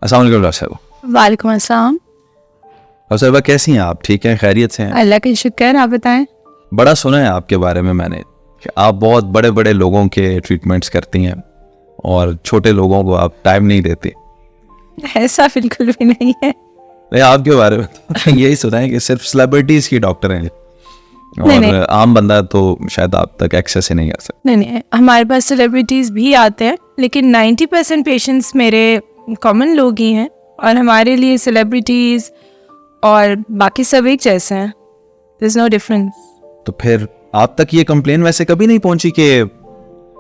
अस्सलाम वालेकुम डॉक्टर साहब। वालेकुम अस्सलाम। डॉक्टर साहबा कैसी हैं आप? ठीक हैं, खैरियत से हैं? अल्लाह का शुक्र, आप बताएं। बड़ा सुना है आपके बारे में मैंने कि आप बहुत बड़े बड़े लोगों के ट्रीटमेंट्स करती हैं और छोटे लोगों को आप टाइम नहीं देती। ऐसा बिल्कुल भी नहीं है। नहीं, आपके बारे में तो यही सुना है कि सिर्फ सेलिब्रिटीज की डॉक्टर हैं और नहीं। आम बंदा तो शायद आप तक एक्सेस ही नहीं कर सकता। नहीं, हमारे पास सेलिब्रिटीज़ भी आते हैं, लेकिन 90% पेशेंट्स मेरे कॉमन लोग ही हैं और हमारे लिए सेलिब्रिटीज़ और बाकी सब एक जैसे हैं। There is no difference. तो फिर आप तक ये कंप्लेन वैसे कभी नहीं पहुंची कि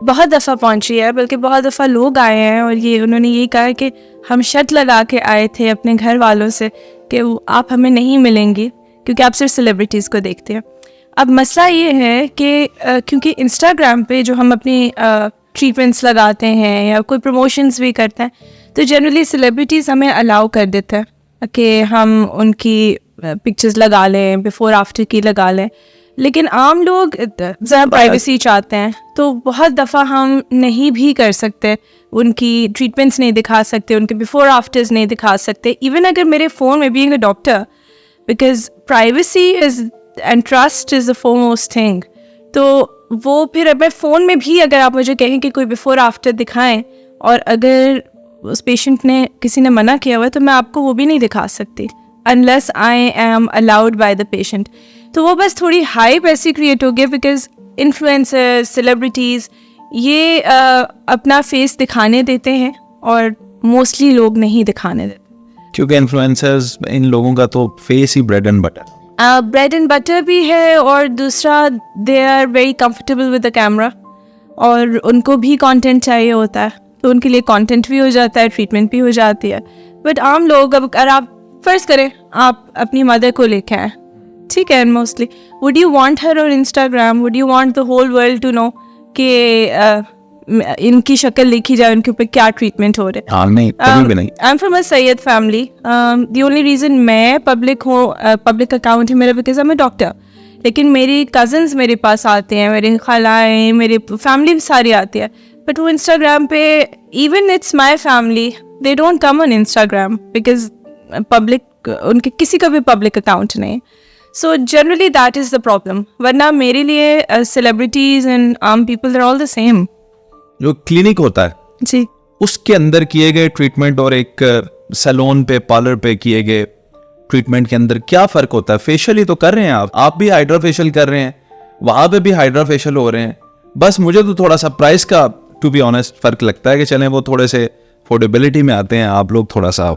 बहुत दफ़ा पहुंची है, बल्कि बहुत दफ़ा लोग आए हैं और उन्होंने यही कहा कि हम शर्त लगा के आए थे अपने घर वालों से कि आप हमें नहीं मिलेंगी क्योंकि आप सिर्फ सेलिब्रिटीज़ को देखते हैं। अब मसला ये है कि क्योंकि इंस्टाग्राम पे जो हम अपनी ट्रीटमेंट्स लगाते हैं या कोई प्रमोशंस भी करते हैं, तो जनरली सेलिब्रिटीज़ हमें अलाउ कर देते हैं कि हम उनकी पिक्चर्स लगा लें, बिफ़ोर आफ्टर की लगा लें। लेकिन आम लोग ज़रा प्राइवेसी चाहते हैं, तो बहुत दफ़ा हम नहीं भी कर सकते, उनकी ट्रीटमेंट्स नहीं दिखा सकते, उनके बिफ़ोर आफ्टर्स नहीं दिखा सकते। इवन अगर मेरे फ़ोन में being a doctor, because privacy is and trust is the foremost thing, तो वो फिर अब फ़ोन में भी अगर आप मुझे कहें कि कोई बिफ़ोर आफ्टर दिखाएं और अगर उस पेशेंट ने किसी ने मना किया हुआ है, तो मैं आपको वो भी नहीं दिखा सकती unless I am allowed by the patient. तो वो बस थोड़ी हाइप ऐसी क्रिएट हो गई बिकॉज इन्फ्लुएंसर्स, सेलिब्रिटीज़ ये अपना फेस दिखाने देते हैं और मोस्टली लोग नहीं दिखाने देते, क्योंकि इन्फ्लुएंसर्स इन लोगों का तो फेस ही bread and butter. Bread and butter भी है और दूसरा they are very comfortable with the camera और उनको भी कंटेंट चाहिए होता है, तो उनके लिए कंटेंट भी हो जाता है, ट्रीटमेंट भी हो जाती है। बट आम लोग, अब अगर आप फर्ज करें आप अपनी मदर को लेके आए, ठीक है, mostly would you want her on Instagram, would you want the whole world to know कि इनकी शक्ल लिखी जाए, उनके ऊपर क्या ट्रीटमेंट हो रहा है? नहीं, कभी भी नहीं। I am from a Syed family. The only reason मैं पब्लिक हूँ, पब्लिक अकाउंट है मेरा, because I am a doctor. लेकिन मेरी कज़न्स मेरे पास आते हैं, मेरी खालाएँ, मेरी फैमिली सारी आती है, बट वो इंस्टाग्राम पे, even it's my family, they don't come on Instagram because public, उनके किसी का भी पब्लिक अकाउंट नहीं। So generally that is the problem. वरना मेरे लिए सेलिब्रिटीज़ एंड आम people are all the same. जो क्लिनिक होता है जी, उसके अंदर किए गए ट्रीटमेंट और एक सैलून पे, पार्लर पे किए गए ट्रीटमेंट के अंदर क्या फर्क होता है? फेशियल ही तो कर रहे हैं आप भी हाइड्रा फेशियल कर रहे हैं, वहां पे भी हाइड्रा फेशियल हो रहे हैं। बस मुझे तो थोड़ा सा प्राइस का टू बी ऑनेस्ट फर्क लगता है कि चलें वो थोड़े से अफोर्डेबिलिटी में आते हैं, आप लोग थोड़ा सा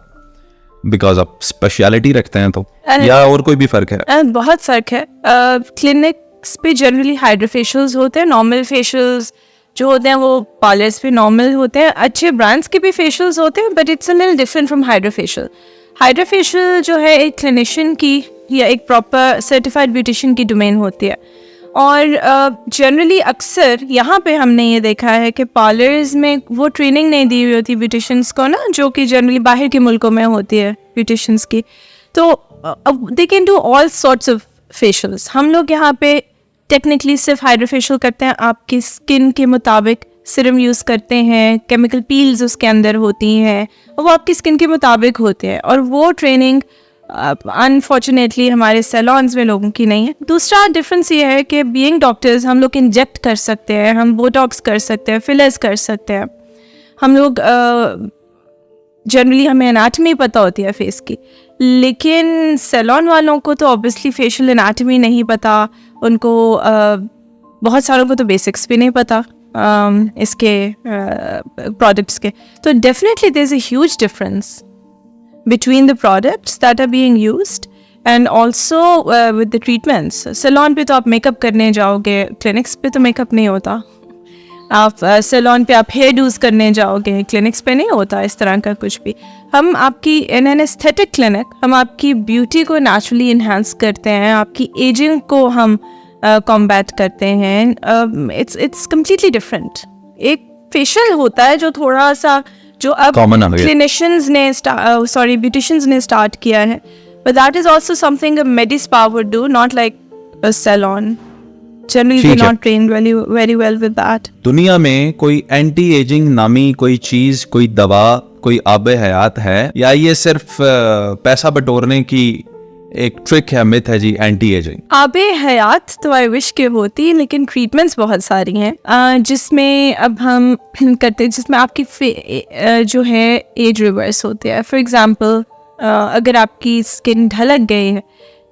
बिकॉज आप स्पेशलिटी रखते हैं, तो या और कोई भी फर्क है? बहुत फ़र्क है। क्लिनिक्स पे जनरली हाइड्रा फेशियल्स होते हैं, नॉर्मल फेशियल्स जो होते हैं वो पार्लर्स पे नॉर्मल होते हैं, अच्छे ब्रांड्स के भी फेशियल्स होते हैं, but it's a little different from hydra facial. Hydra facial जो है एक क्लिनिशियन की या एक प्रॉपर सर्टिफाइड ब्यूटिशियन की डोमेन होती है और जनरली अक्सर यहाँ पे हमने ये देखा है कि पार्लर्स में वो ट्रेनिंग नहीं दी हुई होती ब्यूटिशियंस को ना, जो कि जनरली बाहर के मुल्कों में होती है ब्यूटिशियंस की। तो they can do all sorts of facials. हम लोग यहाँ पे टेक्निकली सिर्फ हाइड्रा फेशियल करते हैं, आपकी स्किन के मुताबिक सिरम यूज़ करते हैं, केमिकल पील्स उसके अंदर होती हैं और वो आपकी स्किन के मुताबिक होते हैं, और वो ट्रेनिंग अनफॉर्चुनेटली हमारे सैलॉन्स में लोगों की नहीं है। दूसरा डिफरेंस ये है कि बीइंग डॉक्टर्स हम लोग इंजेक्ट कर सकते हैं, हम बोटॉक्स कर सकते हैं, फिलर्स कर सकते हैं। हम लोग जनरली हमें एनाटमी पता होती है फेस की, लेकिन सैलॉन वालों को तो ऑब्वियसली फेशियल एनाटमी नहीं पता, उनको बहुत सारों को तो बेसिक्स भी नहीं पता इसके प्रोडक्ट्स के। तो definitely there is a huge difference between the products that are being used and also with the treatments. Salon पे तो आप मेकअप करने जाओगे, क्लिनिक्स पे तो मेकअप नहीं होता। आप सैलून पे आप हेयर डूज करने जाओगे, क्लिनिक्स पे नहीं होता इस तरह का कुछ भी। हम आपकी इन एन एस्थेटिक क्लिनिक, हम आपकी ब्यूटी को नेचुरली इन्हांस करते हैं, आपकी एजिंग को हम कॉम्बैट करते हैं। It's completely different. एक फेशियल होता है जो थोड़ा सा, जो अब क्लिनिशियंस ने ब्यूटिशियंस ने स्टार्ट किया है, but that is also something a medi spa would do, not like a salon. generally ठीक they're है। not trained very well with that. दुनिया में कोई एंटी एजिंग नामी कोई चीज, कोई दवा, कोई आबे हयात है, या ये सिर्फ पैसा बटोरने की एक ट्रिक है, मिथ है जी एंटी एजिंग? आबे हयात तो आई विश के होती, लेकिन ट्रीटमेंट्स बहुत सारी हैं जिसमें अब हम करते हैं, जिसमें आपकी जो है एज रिवर्स होती है। फॉर एग्जांपल अगर आपकी स्किन ढलक गई है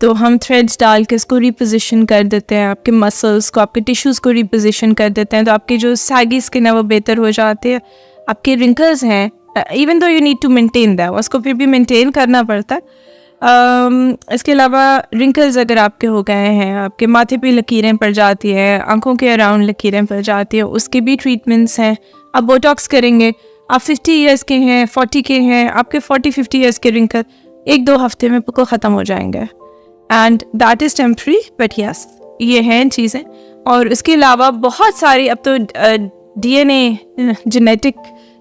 तो हम थ्रेड्स डाल के इसको रिपोजिशन कर देते हैं, आपके मसल्स को, आपके टिश्यूज़ को रिपोजिशन कर देते हैं, तो आपकी जो सैगी स्किन है वो बेहतर हो जाती है। आपके रिंकल्स हैं, even though you need to maintain that, उसको फिर भी मेंटेन करना पड़ता है। इसके अलावा रिंकल्स अगर आपके हो गए हैं, आपके माथे पे लकीरें पड़ जाती हैं, आंखों के अराउंड लकीरें पड़ जाती हैं, उसके भी ट्रीटमेंट्स हैं। आप बोटॉक्स करेंगे, आप 50 ईयर्स के हैं, 40 के हैं, आपके 40-50 ईयर्स के रिंकल 1-2 हफ्ते में बिल्कुल ख़त्म हो जाएंगे, and that is temporary, but yes ये हैं चीज़ें। और इसके अलावा बहुत सारी अब तो DNA, जेनेटिक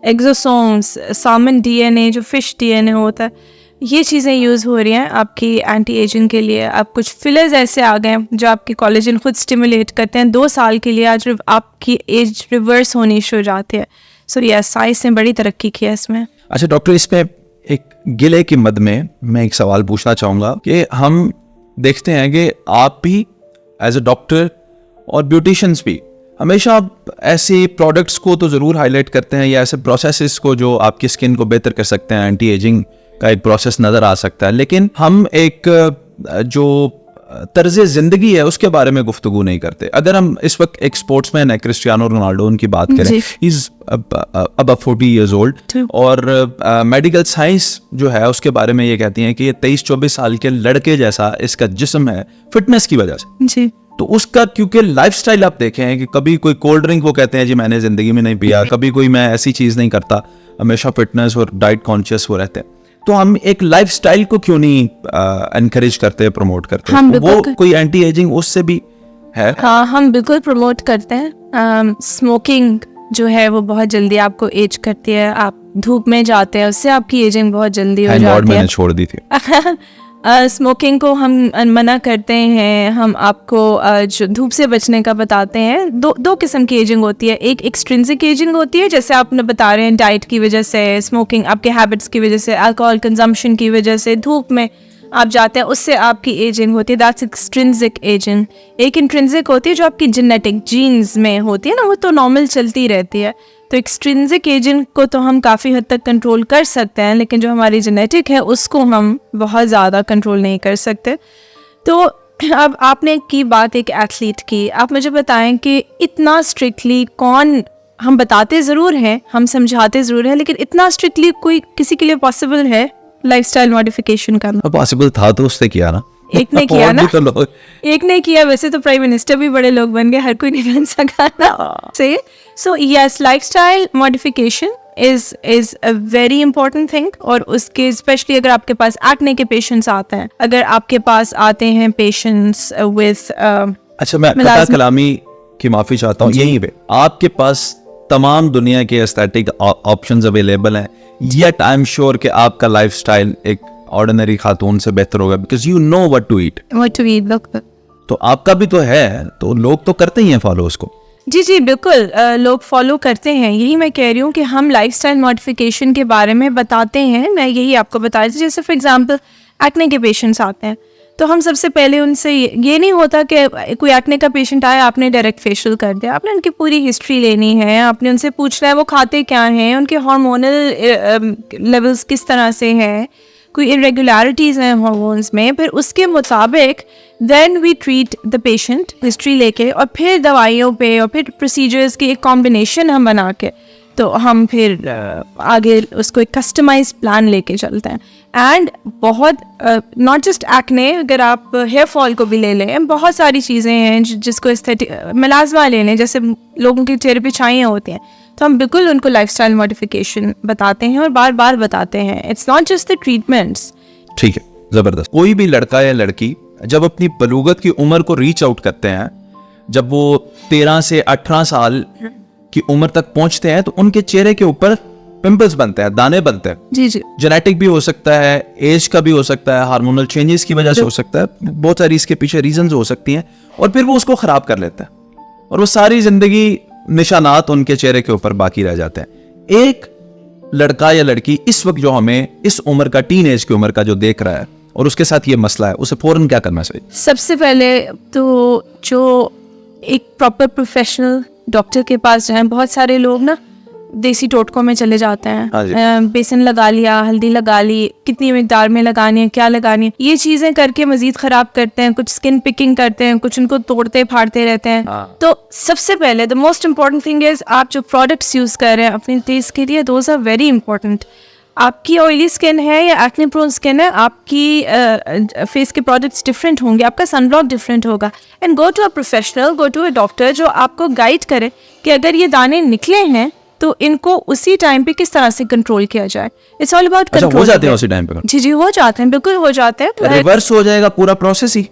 एक्सोसोम्स, सामन DNA, जो फिश DNA होता है, ये चीज़ें यूज़ हो रही हैं आपकी एंटी एजिंग के लिए। अब कुछ फिलर्स ऐसे आ गए हैं जो आपकी कोलेजन खुद स्टिमुलेट करते हैं 2 साल के लिए, आज आपकी एज रिवर्स होनी शुरू हो जाती है। सो यस, साइंस ने बड़ी तरक्की की है इसमें। अच्छा डॉक्टर, इसमें एक गिले की मद में मैं एक सवाल पूछना चाहूँगा कि हम देखते हैं कि आप भी एज ए डॉक्टर और ब्यूटिशियंस भी हमेशा आप ऐसे प्रोडक्ट्स को तो ज़रूर हाईलाइट करते हैं, या ऐसे प्रोसेसेस को जो आपकी स्किन को बेहतर कर सकते हैं, एंटी एजिंग का एक प्रोसेस नज़र आ सकता है, लेकिन हम एक जो तर्ज ज़िंदगी है उसके बारे में गुफ्तगू नहीं करते। अगर हम इस वक्त एक स्पोर्ट्समैन है क्रिस्टियानो रोनाल्डो, उनकी बात करें, इज़ अब 40 years old, और मेडिकल साइंस जो है उसके बारे में ये कहती हैं कि ये 23-24 साल के लड़के जैसा इसका जिस्म है, फिटनेस की वजह से जी। तो उसका, क्योंकि लाइफस्टाइल आप देखें हैं कि कभी कोई कोल्ड ड्रिंक वो कहते हैं जी मैंने ज़िंदगी में नहीं पिया, कभी कोई मैं ऐसी चीज़ नहीं करता, हमेशा फिटनेस और डाइट कॉन्शियस वो रहते हैं। तो हम एक लाइफस्टाइल को क्यों नहीं एनकरेज करते, प्रमोट करते? वो कोई एंटी एजिंग उससे भी है? हाँ, हम बिल्कुल प्रमोट करते हैं। स्मोकिंग जो है वो बहुत जल्दी आपको एज करती है। आप धूप में जाते हैं, उससे आपकी एजिंग बहुत जल्दी हो जाती है। मैंने छोड़ दी थी। स्मोकिंग को हम मना करते हैं। हम आपको जो धूप से बचने का बताते हैं। दो किस्म की एजिंग होती है। एक एक्सट्रिंसिक एजिंग होती है, जैसे आप बता रहे हैं, डाइट की वजह से, स्मोकिंग आपके हैबिट्स की वजह से, अल्कोहल कंजम्पशन की वजह से, धूप में आप जाते हैं, उससे आपकी एजिंग होती है, दैट्स एक्सट्रिंसिक एजिंग। एक इंट्रिंसिक होती है जो आपकी जेनेटिक जीन्स में होती है ना, वो तो नॉर्मल चलती रहती है। तो एक्सट्रिंसिक एजिंग को तो हम काफ़ी हद तक कंट्रोल कर सकते हैं, लेकिन जो हमारी जेनेटिक है उसको हम बहुत ज़्यादा कंट्रोल नहीं कर सकते। तो अब आपने की बात एक एथलीट की, आप मुझे बताएं कि इतना स्ट्रिक्टली कौन, हम बताते ज़रूर हैं, हम समझाते ज़रूर हैं, लेकिन इतना स्ट्रिक्टली कोई किसी के लिए पॉसिबल है लाइफस्टाइल मॉडिफिकेशन करना? पॉसिबल था तो उसने किया ना, एक ने किया ना, तो एक ने किया। वैसे तो प्राइम मिनिस्टर भी बड़े लोग बन गए, हर कोई नहीं बन सका ना से। So yes, lifestyle modification is a very important thing. और उसके स्पेशली अगर आपके पास एक्ने के पेशेंट्स आते हैं, अगर आपके पास आते हैं पेशेंट्स विथ अच्छा, मैं कता कलामी की माफी चाहता हूँ, यहीं पे आपके पास तमाम दुनिया के एस्थेटिक ऑप्शंस अवेलेबल हैं, येट आई एम श्योर कि आपका लाइफस्टाइल एक ऑर्डिनरी खातून से बेहतर होगा, because you know what to eat. तो आपका भी तो है, तो लोग तो करते ही हैं फॉलो उसको। जी जी बिल्कुल, लोग फॉलो करते हैं। यही मैं कह रही हूँ कि हम लाइफस्टाइल मॉडिफिकेशन के बारे में बताते हैं। मैं यही आपको बता रही थी, जैसे फॉर एग्जांपल एक्ने के पेशेंट्स आते हैं, तो हम सबसे पहले उनसे ये नहीं होता कि कोई एक्ने का पेशेंट आया, आपने डायरेक्ट फेशियल कर दिया। आपने उनकी पूरी हिस्ट्री लेनी है, आपने उनसे पूछना है वो खाते क्या हैं, उनके हार्मोनल लेवल्स किस तरह से हैं, कोई इरेगुलरिटीज़ हैं हार्मोन्स में, फिर उसके मुताबिक then we treat the patient, history लेके, और फिर दवाइयों पे और फिर प्रोसीजर्स की एक कॉम्बिनेशन हम बना के, तो हम फिर आगे उसको एक कस्टमाइज्ड प्लान लेके चलते हैं। एंड बहुत नॉट जस्ट एक्ने, अगर आप हेयर फॉल को भी ले लें, बहुत सारी चीज़ें हैं जिसको एस्थेटिक, मिलाजमा ले लें, जैसे लोगों के चेहरे पे छाइयाँ होती हैं, तो हम बिल्कुल उनको लाइफस्टाइल मॉडिफिकेशन बताते हैं और बार बार बताते हैं। It's not just the treatments. ठीक है, ज़बरदस्त। कोई भी लड़का या लड़की जब अपनी बलूगत की उम्र को रीच आउट करते हैं, जब वो 13 से 18 साल की उम्र तक पहुंचते हैं, तो उनके चेहरे के ऊपर पिंपल्स बनते हैं, दाने बनते हैं। जी जी जेनेटिक भी हो सकता है, एज का भी हो सकता है, हार्मोनल चेंजेस की वजह से हो सकता है, बहुत सारी इसके पीछे रीजंस हो सकती हैं, और फिर वो उसको खराब कर लेता है और वो सारी जिंदगी निशानात उनके चेहरे के ऊपर बाकी रह जाते हैं। एक लड़का या लड़की इस वक्त जो हमें इस उम्र का, टीन एज की उम्र का जो देख रहा है और उसके साथ ये मसला है, उसे फौरन क्या करना चाहिए? सबसे पहले तो जो एक प्रॉपर प्रोफेशनल डॉक्टर के पास जाएं। बहुत सारे लोग ना देसी टोटकों में चले जाते हाँ जी। हैं, बेसन लगा लिया, हल्दी लगा ली, कितनी मिकदार में लगानी है, क्या लगानी है, ये चीजें करके मजीद खराब करते हैं। कुछ स्किन पिकिंग करते हैं, कुछ उनको तोड़ते फाड़ते रहते हैं। तो सबसे पहले the most important thing is आप जो प्रोडक्ट्स यूज कर रहे हैं अपने फेस के लिए, दोज आर वेरी इंपॉर्टेंट। आपकी ऑयली स्किन है या एक्ने प्रोन स्किन है, आपकी फेस के प्रोडक्ट्स डिफरेंट होंगे, आपका सनब्लॉक डिफरेंट होगा। And go to a professional, go to a doctor जो आपको गाइड करे कि अगर ये दाने निकले हैं तो इनको उसी टाइम पे किस तरह से कंट्रोल किया जाए। इट्स ऑल अबाउट अच्छा, कंट्रोल। हो जाते हैं उसी टाइम पे? जी हो जाते हैं, बिल्कुल हो जाते हैं। रिवर्स हो जाएगा पूरा प्रोसेस ही?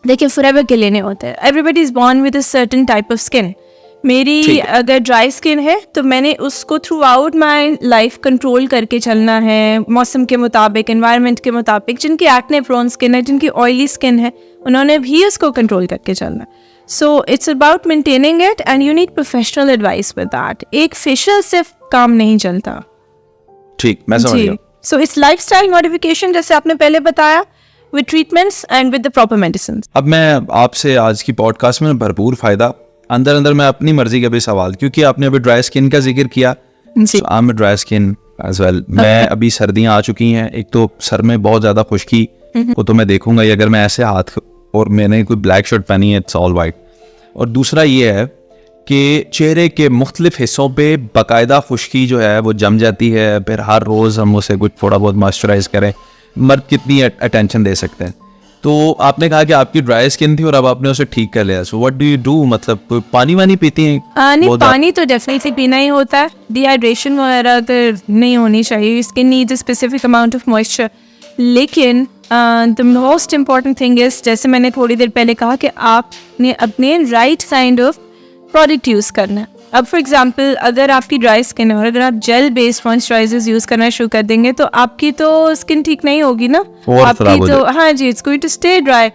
देखिए फॉरएवर के लिए नहीं होता है। Everybody is born with a certain type of skin. मेरी अगर ड्राई स्किन है तो मैंने उसको through out my life control करके चलना है, मौसम के मुताबिक, एनवायरनमेंट के मुताबिक। जिनकी एक्ने प्रोन स्किन है, जिनकी ऑयली स्किन है, उन्होंने भी उसको कंट्रोल करके चलना है। So it's about maintaining it and you need professional advice with that. एक फेशियल से काम नहीं चलता। ठीक, मैं समझ गया। सो इट्स लाइफस्टाइल मॉडिफिकेशन, जैसे आपने पहले बताया, with treatments and with the proper medicine. अब मैं आपसे आज की पॉडकास्ट में भरपूर फायदा, अंदर अंदर मैं अपनी मर्जी का भी सवाल, क्योंकि आपने अभी ड्राई स्किन का जिक्र किया, I am dry skin as well. मैं अभी सर्दियां आ चुकी हैं, एक तो सर में बहुत ज्यादा खुश्की को तो मैं देखूंगा ही अगर मैं ऐसे हाथ, और मैंने कोई ब्लैक शर्ट पहनी है, इट्स ऑल वाइट। और दूसरा ये है कि चेहरे के मुख्तलिफ हिस्सों पे बाकायदा खुश्की जो है वो जम जाती है। फिर हर रोज़ हम उसे कुछ थोड़ा बहुत मॉइस्चराइज करें, मर्द कितनी अटेंशन दे सकते हैं। तो आपने कहा कि आपकी ड्राई स्किन थी और अब आपने उसे ठीक कर लिया, so what do you do? मतलब कोई पानी वानी पीती हैं? नहीं, पानी तो डेफिनेटली पीना ही होता है। डिहाइड्रेशन वगैरह अगर नहीं होनी चाहिए, skin needs a specific amount of moisture. लेकिन the most important thing is, जैसे मैंने थोड़ी देर पहले कहा, कि आपने अपने right kind of product use करना है। अब फॉर एग्जांपल अगर आपकी ड्राई स्किन है और अगर आप जेल बेस्ड मॉइस्चराइजर्स यूज़ करना शुरू कर देंगे तो आपकी तो स्किन ठीक नहीं होगी ना, आपकी तो, हाँ जी, it's going to stay dry.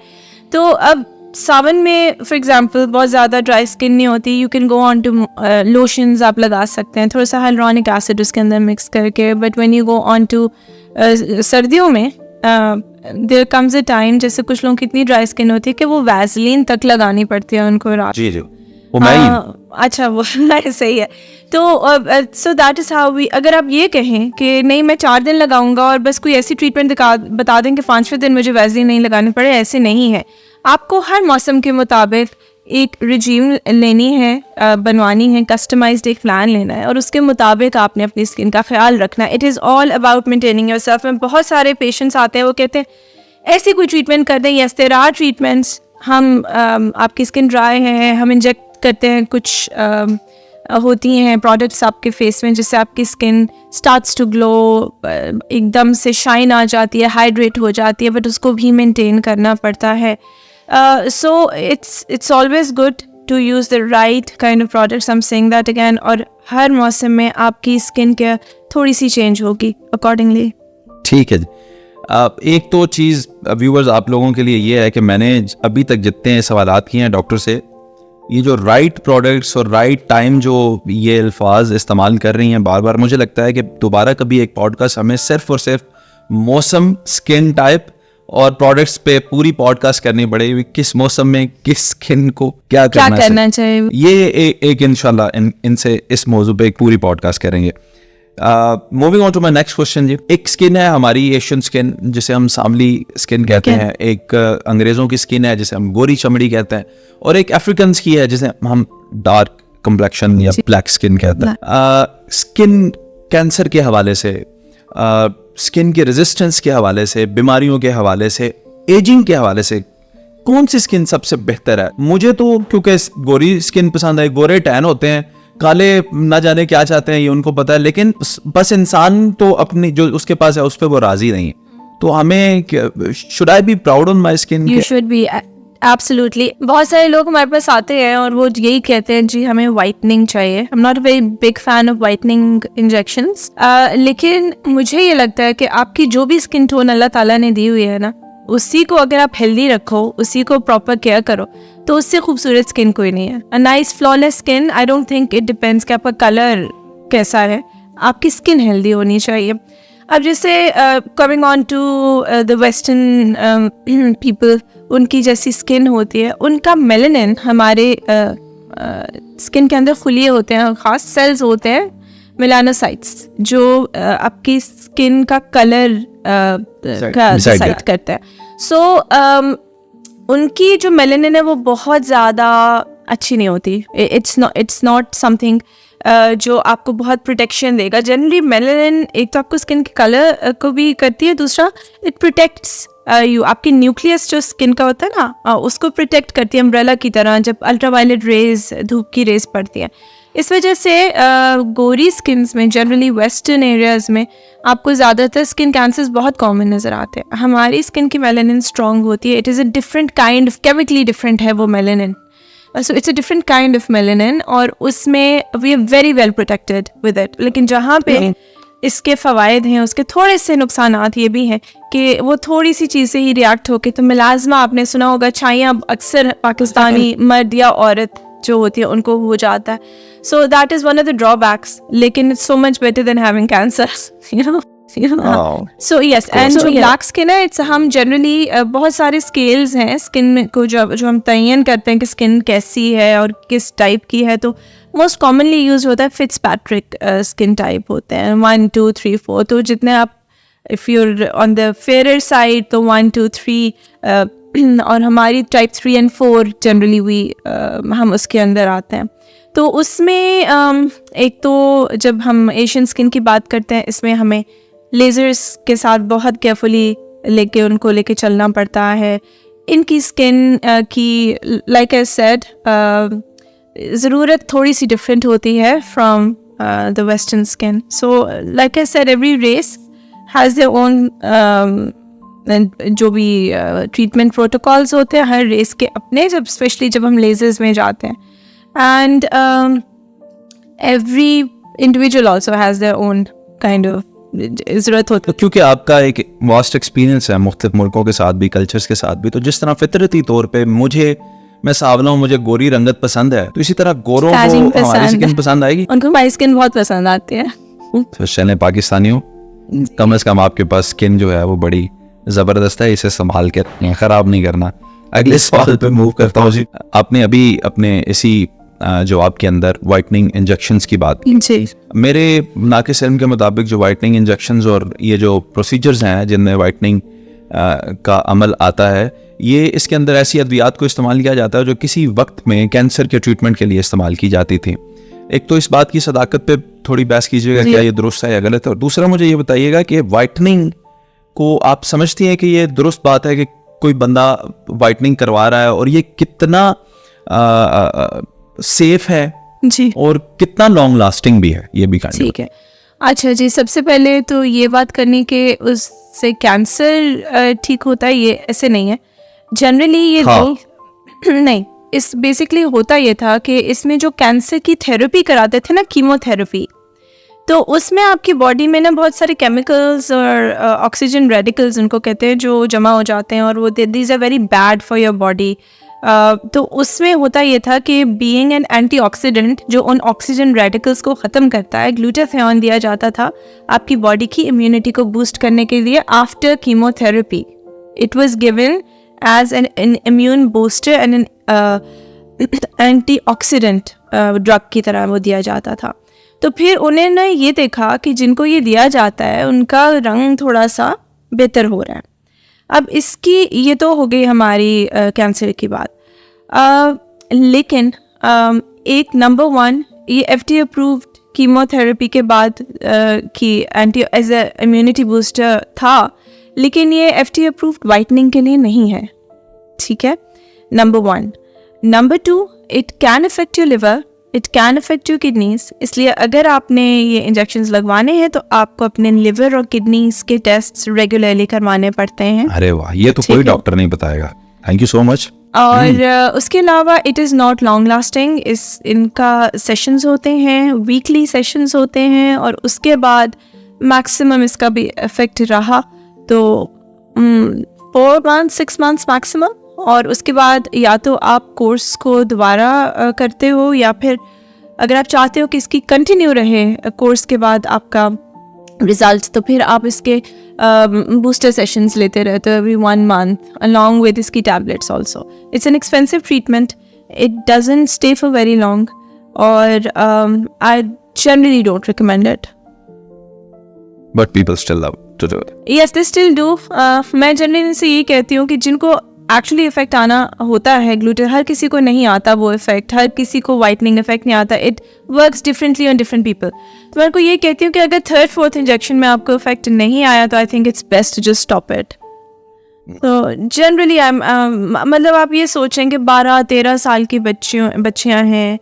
तो अब सावन में फॉर एग्जांपल बहुत ज़्यादा ड्राई स्किन नहीं होती, you can go on to lotions आप लगा सकते हैं, थोड़ा सा हाइलुरोनिक एसिड उसके अंदर मिक्स करके। But when you go on to सर्दियों में देयर कम्स अ टाइम, जैसे कुछ लोगों की इतनी ड्राई स्किन होती है कि वो वैसलीन तक लगानी पड़ती है उनको रात। जी जी, वो मैं ही। अच्छा, वो सही है। तो so that is how we, अगर आप ये कहें कि नहीं मैं 4 दिन लगाऊंगा और बस कोई ऐसी ट्रीटमेंट बता दें कि 5वें दिन मुझे वैसलीन नहीं लगानी पड़े, ऐसे नहीं है। आपको हर मौसम के मुताबिक एक रिजीम लेनी है, बनवानी है, कस्टमाइज्ड एक प्लान लेना है और उसके मुताबिक आपने अपनी स्किन का ख्याल रखना है। It is all about maintaining yourself. में बहुत सारे पेशेंट्स आते हैं, वो कहते हैं ऐसी कोई ट्रीटमेंट कर दें, यस देयर आर ट्रीटमेंट्स। हम आपकी स्किन ड्राई है, हम इंजेक्ट करते हैं, कुछ होती हैं प्रोडक्ट्स आपके फेस में जिससे आपकी स्किन स्टार्ट्स टू ग्लो, एकदम से शाइन आ जाती है, हाइड्रेट हो जाती है, बट उसको भी मेंटेन करना पड़ता है। So it's always good to use the right kind of products. I'm saying that again. और हर मौसम में आपकी स्किन केयर थोड़ी सी चेंज होगी accordingly. ठीक है जी। एक तो चीज़ व्यूवर्स आप लोगों के लिए ये है कि मैंने अभी तक जितने सवालात किए हैं डॉक्टर से, ये जो राइट प्रोडक्ट्स और राइट टाइम जो ये अल्फाज इस्तेमाल कर रही हैं बार बार, मुझे लगता है कि दोबारा कभी एक पॉडकास्ट हमें सिर्फ और सिर्फ मौसम, स्किन टाइप और प्रोडक्ट्स पे पूरी पॉडकास्ट करनी पड़ेगी, किस मौसम में किस स्किन को क्या करना चाहिए। ये एक इंशाल्लाह इनसे इस मौजू पे एक पूरी पॉडकास्ट करेंगे। Moving on to my next question जी। एक स्किन है हमारी एशियन स्किन जिसे हम सांवली स्किन कहते हैं, एक अंग्रेजों की स्किन है जिसे हम गोरी चमड़ी कहते हैं, और एक अफ्रीकन की है जिसे हम डार्क कम्प्लेक्शन या ब्लैक स्किन कहते हैं। स्किन कैंसर के हवाले से, स्किन के रेजिस्टेंस के हवाले से, बीमारियों के हवाले से, एजिंग के हवाले से कौन सी स्किन सबसे बेहतर है? मुझे तो क्योंकि गोरी स्किन पसंद है, गोरे टैन होते हैं, काले ना जाने क्या चाहते हैं ये उनको पता है, लेकिन बस इंसान तो अपनी जो उसके पास है उस पर वो राजी नहीं है। तो हमें should I be proud on my skin? You should be. Absolutely, बहुत सारे लोग हमारे पास आते हैं और वो यही कहते हैं जी हमें वाइटनिंग चाहिए। I am not a very big fan of whitening injections, लेकिन मुझे ये लगता है कि आपकी जो भी स्किन टोन अल्लाह ताला ने दी हुई है ना, उसी को अगर आप हेल्दी रखो, उसी को प्रॉपर केयर करो, तो उससे खूबसूरत स्किन कोई नहीं है। A nice flawless skin, I don't think it depends कि आपका कलर कैसा है, आपकी स्किन हेल्दी होनी चाहिए। अब जैसे coming on to the western people, उनकी जैसी स्किन होती है, उनका मेलानिन हमारे स्किन के अंदर खुलिए होते हैं, ख़ास सेल्स होते हैं मेलानोसाइट्स, जो आपकी स्किन का कलर डिसाइड करते हैं। सो उनकी जो मेलानिन है वो बहुत ज़्यादा अच्छी नहीं होती। इट्स नॉट समथिंग जो आपको बहुत प्रोटेक्शन देगा। जनरली मेलानिन एक तो आपको स्किन के कलर को भी करती है, दूसरा इट प्रोटेक्ट्स यू, आपकी न्यूक्लियस जो स्किन का होता है ना, उसको प्रोटेक्ट करती है अम्ब्रेला की तरह जब अल्ट्रावायलेट रेज, धूप की रेज पड़ती है। इस वजह से गोरी स्किन्स में, जनरली वेस्टर्न एरियाज़ में, आपको ज़्यादातर स्किन कैंसर्स बहुत कॉमन नज़र आते हैं। हमारी स्किन की मेलानिन स्ट्रॉन्ग होती है, it is a different kind of, chemically different है वो melanin, so it's a different kind of melanin, और उसमें we are very well protected with it. लेकिन जहाँ पे इसके फ़वायद हैं, उसके थोड़े से नुकसानात ये भी हैं कि वो थोड़ी सी चीज़ से ही रिएक्ट होके, तो मिलाजमा आपने सुना होगा, छाइयाँ अक्सर पाकिस्तानी मर्द या औरत जो होती है उनको हो जाता है। So that is one of the drawbacks, लेकिन it's so much better than having cancer, you know. So yes, and जो ब्लैक स्किन है, इट्स, हम जनरली बहुत सारे स्केल्स हैं स्किन को जो हम तयन करते हैं कि स्किन कैसी है और किस टाइप की है, तो मोस्ट कॉमनली यूज होता है फिट्जपैट्रिक स्किन टाइप होते हैं, 1 2 3 4। तो जितने आप, if you're on the fair side तो 1 2 3, और हमारी टाइप 3 and 4 जनरली हम उसके अंदर आते हैं। तो उसमें एक तो जब हम एशियन स्किन की बात करते हैं, इसमें हमें लेज़र्स के साथ बहुत केयरफुली लेके चलना पड़ता है। इनकी स्किन की, लाइक आई सेड, ज़रूरत थोड़ी सी डिफरेंट होती है from the western skin. So like I said, every race has their own, जो भी ट्रीटमेंट प्रोटोकॉल्स होते हैं हर रेस के अपने, जब स्पेशली जब हम लेज़र्स में जाते हैं, and every individual also has their own kind of ज़रूरत होती है। क्योंकि आपका एक वास्ट एक्सपीरियंस है मुख्तलिफ मुल्कों के साथ भी, कल्चर्स के साथ भी, तो जिस तरह फितरती तौर पे मैं सांवला हूँ, मुझे गोरी रंगत पसंद है, तो इसी तरह गोरों को हमारी स्किन पसंद आएगी। उनको हमारी स्किन बहुत पसंद आती है। तो चलें, पाकिस्तानी हो, कम से कम आपके पास स्किन जो है वो बड़ी ज़बरदस्त है, इसे संभाल के ख़राब नहीं करना। अगले सवाल पे मूव करता हूँ जी। आपने अभी अपने इसी जो आपके अंदर वाइटनिंग इंजेक्शंस की बात की, मेरे नाक़िस इल्म के मुताबिक जो वाइटनिंग इंजेक्शंस और ये जो प्रोसीजर्स हैं जिनमें वाइटनिंग का अमल आता है, ये इसके अंदर ऐसी अद्वियात को इस्तेमाल किया जाता है जो किसी वक्त में कैंसर के ट्रीटमेंट के लिए इस्तेमाल की जाती थी। एक तो इस बात की सदाकत पे थोड़ी बहस कीजिएगा, क्या ये दुरुस्त है या गलत है, और दूसरा मुझे ये बताइएगा कि वाइटनिंग को आप समझती हैं कि ये दुरुस्त बात है कि कोई बंदा वाइटनिंग करवा रहा है, और ये कितना सेफ है जी, और कितना लॉन्ग लास्टिंग भी है, ये भी ठीक है। अच्छा जी, सबसे पहले तो ये बात करनी कि उससे कैंसर ठीक होता है, ये ऐसे नहीं है जनरली। ये नहीं, इस बेसिकली होता ये था कि इसमें जो कैंसर की थेरेपी कराते थे ना, कीमोथेरेपी, तो उसमें आपकी बॉडी में ना बहुत सारे केमिकल्स और ऑक्सीजन रेडिकल्स उनको कहते हैं, जो जमा हो जाते हैं, और वो these are very bad for your body. तो उसमें होता ये था कि बीइंग एन एंटीऑक्सीडेंट जो उन ऑक्सीजन रेडिकल्स को ख़त्म करता है, ग्लूटाथियोन दिया जाता था आपकी बॉडी की इम्यूनिटी को बूस्ट करने के लिए after chemotherapy. It was given as an immune booster and an antioxidant drug की तरह वो दिया जाता था। तो फिर उन्होंने ये देखा कि जिनको ये दिया जाता है उनका रंग थोड़ा सा बेहतर हो रहा है। अब इसकी ये तो हो गई हमारी कैंसर की बात, लेकिन एक नंबर 1 ये FDA अप्रूव्ड कीमोथेरेपी के बाद की anti as a immunity booster था, लेकिन ये FDA अप्रूव्ड वाइटनिंग के लिए नहीं है, ठीक है, number 1। Number 2, it can affect your liver, it can affect your kidneys, इसलिए अगर आपने ये इंजेक्शंस लगवाने हैं तो आपको अपने लिवर और किडनीज के टेस्ट रेगुलरली करवाने पड़ते हैं। अरे वाह, ये तो कोई डॉक्टर नहीं बताएगा। Thank you so much. और उसके अलावा it is not long lasting. इनका सेशंस होते हैं, वीकली सेशंस होते हैं, और उसके बाद मैक्सिमम इसका भी इफ़ेक्ट रहा तो 4 months 6 months मैक्सिमम. और उसके बाद या तो आप कोर्स को दोबारा करते हो, या फिर अगर आप चाहते हो कि इसकी कंटिन्यू रहे कोर्स के बाद आपका रिजल्ट, तो फिर आप इसके बूस्टर सेशंस लेते रहते हो एवरी 1 month along with इसकी tablets also. It's an expensive treatment, it doesn't stay for very long, और I generally don't recommend it. But people still love to do it. Yes, they still do. मैं generally से ये कहती हूँ कि जिनको actually effect आना होता है ग्लूटेन, हर किसी को नहीं आता वो इफेक्ट, हर किसी को वाइटनिंग इफेक्ट नहीं आता. It works differently on different people. तो मैं को ये कहती हूँ कि अगर 3rd 4th इंजेक्शन में आपको इफेक्ट नहीं आया तो I think it's best to just stop it. तो जनरली मतलब आप ये सोचें कि 12-13 साल की बच्चियाँ हैं,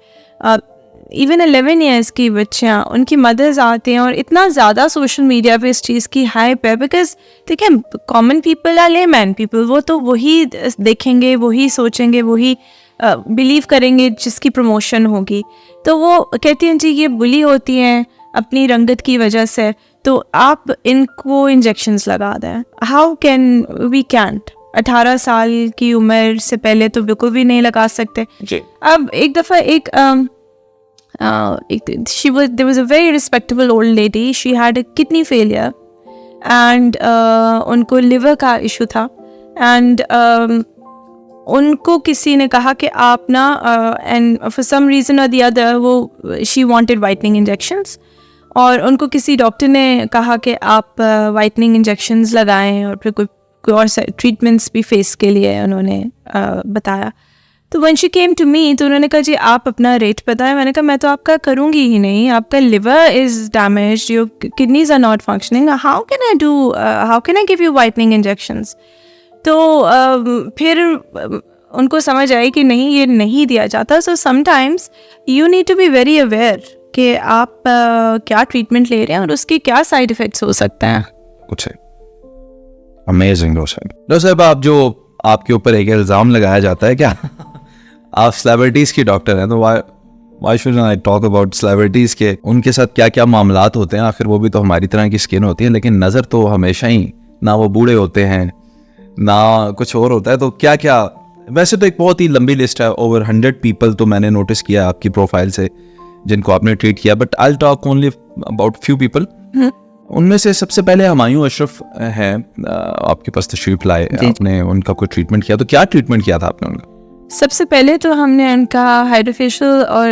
इवन 11 ईयर्स की बच्चियाँ, उनकी मदर्स आते हैं, और इतना ज़्यादा सोशल मीडिया पे इस चीज़ की हाइप है. बिकॉज देखिए, कॉमन पीपल या लेमैन पीपल, वो तो वही देखेंगे, वही सोचेंगे, वही बिलीव करेंगे जिसकी प्रमोशन होगी. तो वो कहती हैं जी ये बुली होती हैं अपनी रंगत की वजह से, तो आप इनको इंजेक्शंस लगा दें. How can we can't. 18 साल की उम्र से पहले तो बिल्कुल भी नहीं लगा सकते. अब एक दफ़ा there was a very respectable old lady. She had a kidney failure and उनको liver का issue था, and उनको किसी ने कहा कि आप ना and for some reason or the other वो she wanted whitening injections, और उनको किसी डॉक्टर ने कहा कि आप whitening injections लगाएं, और फिर कोई और ट्रीटमेंट्स भी फेस के लिए उन्होंने बताया. तो when she came to me, तो उन्होंने कहा जी आप अपना रेट बताएं. मैंने कहा मैं तो आपका करूँगी ही नहीं, आपका liver is damaged, your kidneys are not functioning, how can I give you whitening injections. तो फिर उनको समझ आई कि नहीं, ये नहीं दिया जाता. So sometimes you need to be very aware कि आप क्या ट्रीटमेंट ले रहे हैं और उसके क्या साइड इफ़ेक्ट्स हो सकते हैं. कुछ अमेजिंग. डॉक्टर साहब, आप जो आपके ऊपर एक इल्ज़ाम लगाया जाता है क्या आप सेलिब्रिटीज़ की डॉक्टर हैं, तो why should I talk about celebrities के उनके साथ क्या क्या मामलात होते हैं. आखिर वो भी तो हमारी तरह की स्किन होती है, लेकिन नज़र तो हमेशा ही ना वो बूढ़े होते हैं ना कुछ और होता है. तो क्या क्या, वैसे तो एक बहुत ही लंबी लिस्ट है, ओवर 100 पीपल तो मैंने नोटिस किया आपकी प्रोफाइल से जिनको आपने ट्रीट किया, but I will talk only about few people. उनमें से सबसे पहले हुमायूं अशरफ हैं, आपके पास तशरीफ लाए, आपने उनका कोई ट्रीटमेंट किया, तो क्या ट्रीटमेंट किया था आपने उनका? सबसे पहले तो हमने उनका हाइड्रोफेशियल और